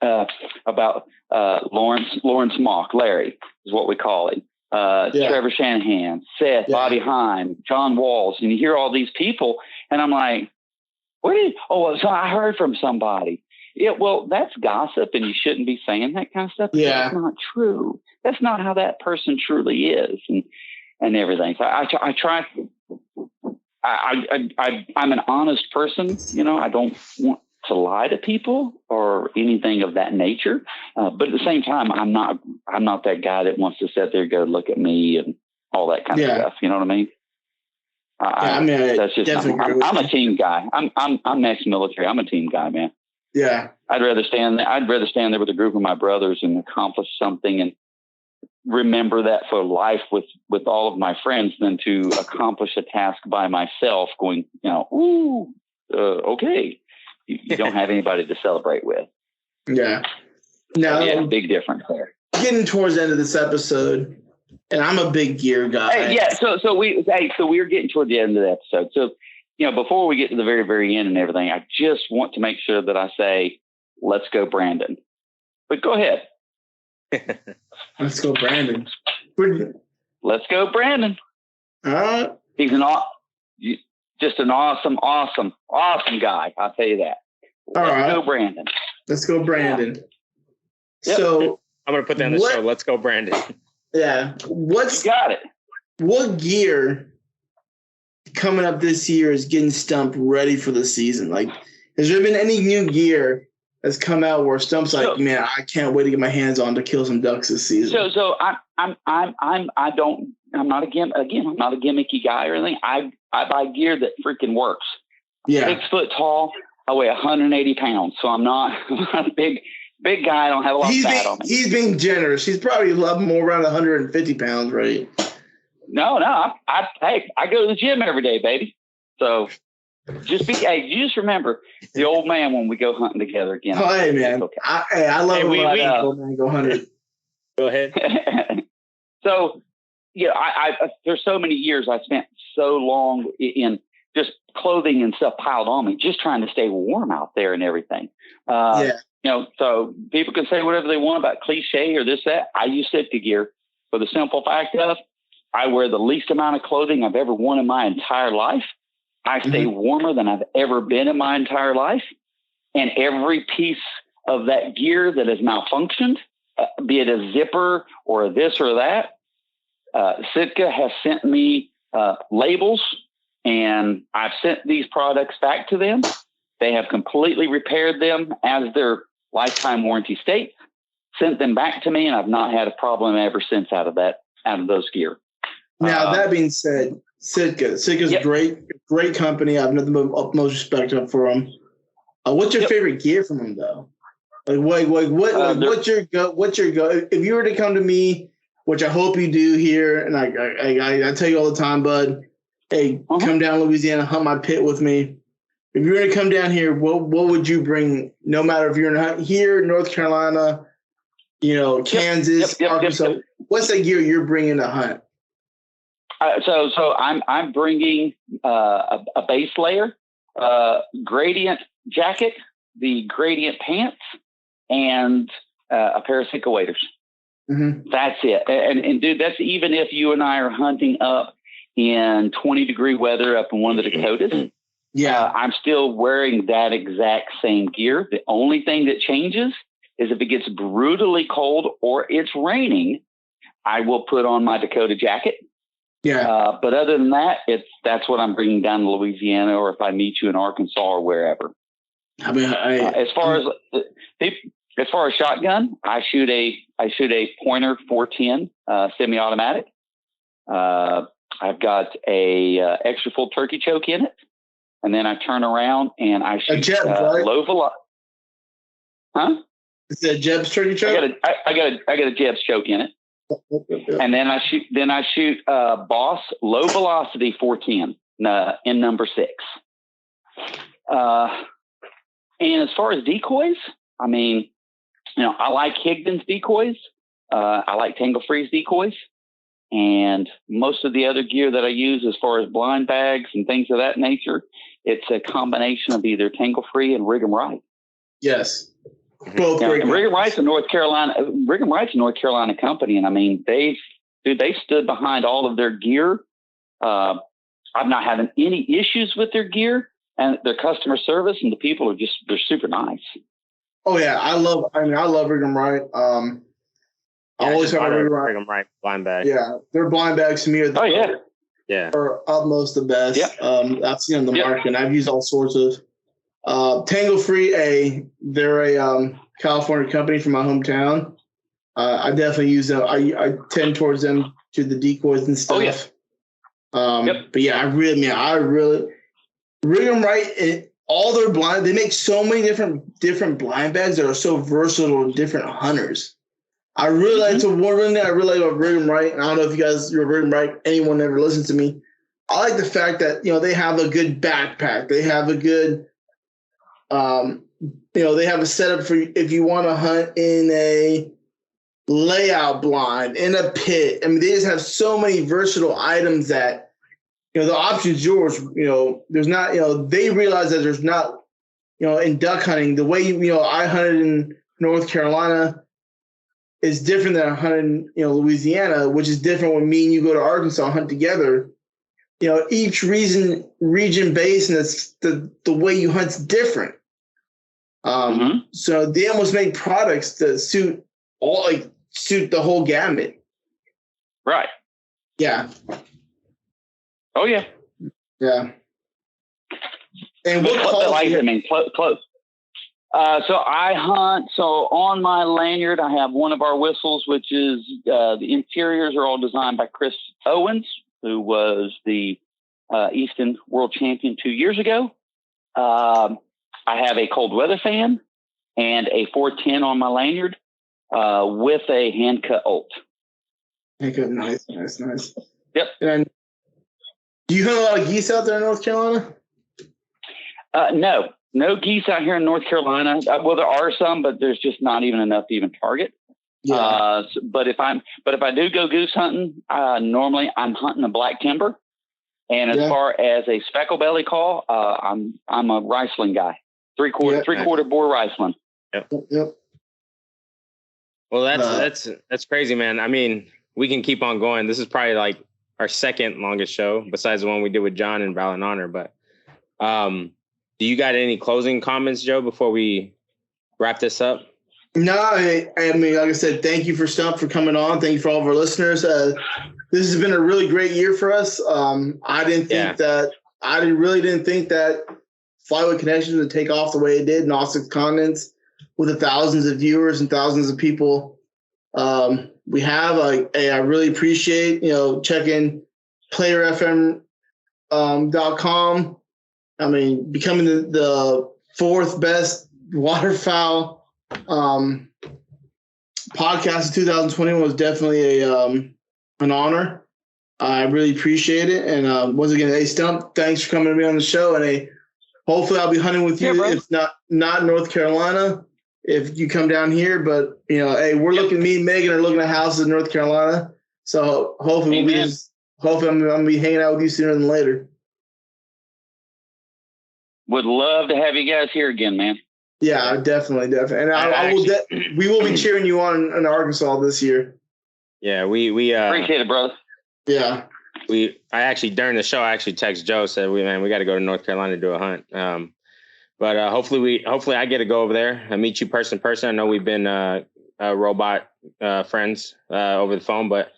about Lawrence Mock, Larry is what we call him. Trevor Shanahan, Seth, Bobby Hine, John Walls, and you hear all these people, and I'm like, so I heard from somebody. Yeah, well, that's gossip, and you shouldn't be saying that kind of stuff. Yeah, that's not true. That's not how that person truly is, and everything. So I try. I'm an honest person. I don't want to lie to people or anything of that nature. But at the same time, I'm not that guy that wants to sit there and go look at me and all that kind of stuff. You know what I mean? That's just I'm a team guy. I'm ex-military. I'm a team guy, man. Yeah. I'd rather stand there with a group of my brothers and accomplish something and remember that for life with all of my friends than to accomplish a task by myself going, okay. You don't have anybody to celebrate with. Yeah. Now, big difference there. Getting towards the end of this episode, and I'm a big gear guy. So we're getting toward the end of the episode. So, before we get to the very, very end and everything, I just want to make sure that I say, let's go, Brandon. But go ahead. Let's go, Brandon. Let's go, Brandon. He's just an awesome guy. I'll tell you that. Let's go, Brandon. Let's go, Brandon. Yep. So I'm going to put that in the show. Let's go, Brandon. Yeah. You got it. What gear coming up this year is getting Stump ready for the season? Like, has there been any new gear that's come out where Stump's like, man, I can't wait to get my hands on to kill some ducks this season? So I'm not a gimmicky guy or anything. I buy gear that freaking works. Yeah. 6 foot tall. I weigh 180 pounds. So I'm not a big guy. I don't have a lot of fat on me. He's being generous. He's probably a lot more around 150 pounds, right? No. I go to the gym every day, baby. So you just remember the old man when we go hunting together again. Oh, hey, man. Okay. I love it when old man go hunting. Go ahead. So, there's so many years I spent so long in just clothing and stuff piled on me, just trying to stay warm out there and everything. So people can say whatever they want about cliche or this, that. I use Sitka gear for the simple fact of I wear the least amount of clothing I've ever worn in my entire life. I stay warmer than I've ever been in my entire life. And every piece of that gear that has malfunctioned, be it a zipper or this or that, Sitka has sent me labels, and I've sent these products back to them. They have completely repaired them as their lifetime warranty states, sent them back to me, and I've not had a problem ever since out of those gear. Now, that being said, Sitka's a great company. I have nothing but utmost respect for them. What's your favorite gear from them, though? What's your go? If you were to come to me, which I hope you do here, and I tell you all the time, bud, hey, come down to Louisiana, hunt my pit with me. If you were to come down here, what would you bring? No matter if you're here, North Carolina, Kansas, Arkansas. What's the gear you're bringing to hunt? So I'm bringing a base layer, gradient jacket, the gradient pants, and a pair of Sitka waders. Mm-hmm. That's it. And dude, that's even if you and I are hunting up in 20-degree weather up in one of the Dakotas. Yeah, I'm still wearing that exact same gear. The only thing that changes is if it gets brutally cold or it's raining, I will put on my Dakota jacket. Yeah. But other than that, that's what I'm bringing down to Louisiana, or if I meet you in Arkansas or wherever. I mean, as far as shotgun, I shoot a Pointer 410 semi-automatic. I've got a extra full turkey choke in it, and then I turn around and I shoot low velocity. Huh? Is that Jeb's turkey choke? I got a Jeb's choke in it. And then I shoot Boss low velocity 410 in number 6. And as far as decoys, I mean, I like Higdon's decoys. I like Tangle Freeze decoys, and most of the other gear that I use as far as blind bags and things of that nature, it's a combination of either Tangle Free and Rig 'em Right. Yes. Both great. Brigham Wright's a North Carolina company, and I mean they stood behind all of their gear. I'm not having any issues with their gear and their customer service, and the people they're super nice. Oh yeah, I love Brigham Wright. I always have a Brigham Wright blind bag. Yeah, their blind bags to me are are utmost the best. Yep. I've seen on the market, and I've used all sorts of Tangle Free. They're a California company from my hometown. I definitely use them. I tend towards them to the Decoys and stuff. But yeah, I really Brigham Wright and all their blind. They make so many different blind bags that are so versatile to different hunters. I really like to warn that. I really like Brigham Wright. And I don't know if you're Brigham Wright. Anyone ever listens to me? I like the fact that they have a good backpack. They have a good, they have a setup for if you want to hunt in a layout blind, in a pit. I mean, they just have so many versatile items that the option's yours. There's not. They realize that there's not. In duck hunting, the way I hunted in North Carolina is different than I hunted in Louisiana, which is different when me and you go to Arkansas and hunt together. Each region based, and it's the way you hunt's different. So they almost make products that suit the whole gamut. Right. Yeah. Oh yeah. Yeah. And what close. So I hunt. So on my lanyard, I have one of our whistles, which is the interiors are all designed by Chris Owens, who was the Easton World Champion 2 years ago. I have a cold weather fan and a 410 on my lanyard with a hand cut ult. Nice. Yep. And do you hunt a lot of geese out there in North Carolina? No geese out here in North Carolina. Well, there are some, but there's just not even enough to even target. Yeah. But if I do go goose hunting, normally I'm hunting a black timber. And as far as a speckle belly call, I'm a Riceland guy. Three quarter bore Riceland. Yep. Well, that's crazy, man. I mean, we can keep on going. This is probably like our second longest show, besides the one we did with John and Val and Honor. But do you got any closing comments, Joe, before we wrap this up? No, I mean, like I said, thank you for Stump for coming on. Thank you for all of our listeners. This has been a really great year for us. I really didn't think that Flyway Connections would take off the way it did in all 6 continents with the thousands of viewers and thousands of people. We have. I really appreciate checking playerfm.com. I mean, becoming the 4th best waterfowl podcast of 2021 was definitely an honor. I really appreciate it. And once again, hey, Stump, thanks for coming to me on the show. And hopefully I'll be hunting with you, if not North Carolina, if you come down here. But, we're looking, me and Megan are looking at houses in North Carolina. So hopefully I'm going to be hanging out with you sooner than later. Would love to have you guys here again, man. Yeah, definitely. And we will be cheering you on in Arkansas this year. Yeah, we appreciate it, brother. Yeah. I actually, during the show, I actually text Joe, said we got to go to North Carolina to do a hunt. But hopefully I get to go over there and meet you person to person. I know we've been robot friends over the phone, but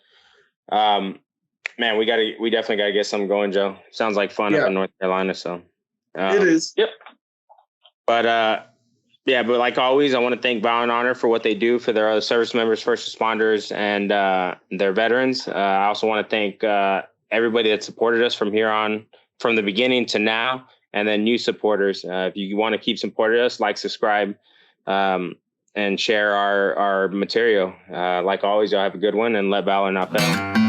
man, we definitely got to get something going, Joe. Sounds like fun up in North Carolina. So it is. Yep. But but like always, I want to thank Val and Honor for what they do for their other service members, first responders, and their veterans. I also want to thank everybody that supported us from the beginning to now, and then new supporters. If you want to keep supporting us, like, subscribe, and share our material. Like always, y'all have a good one, and let Valor not fail.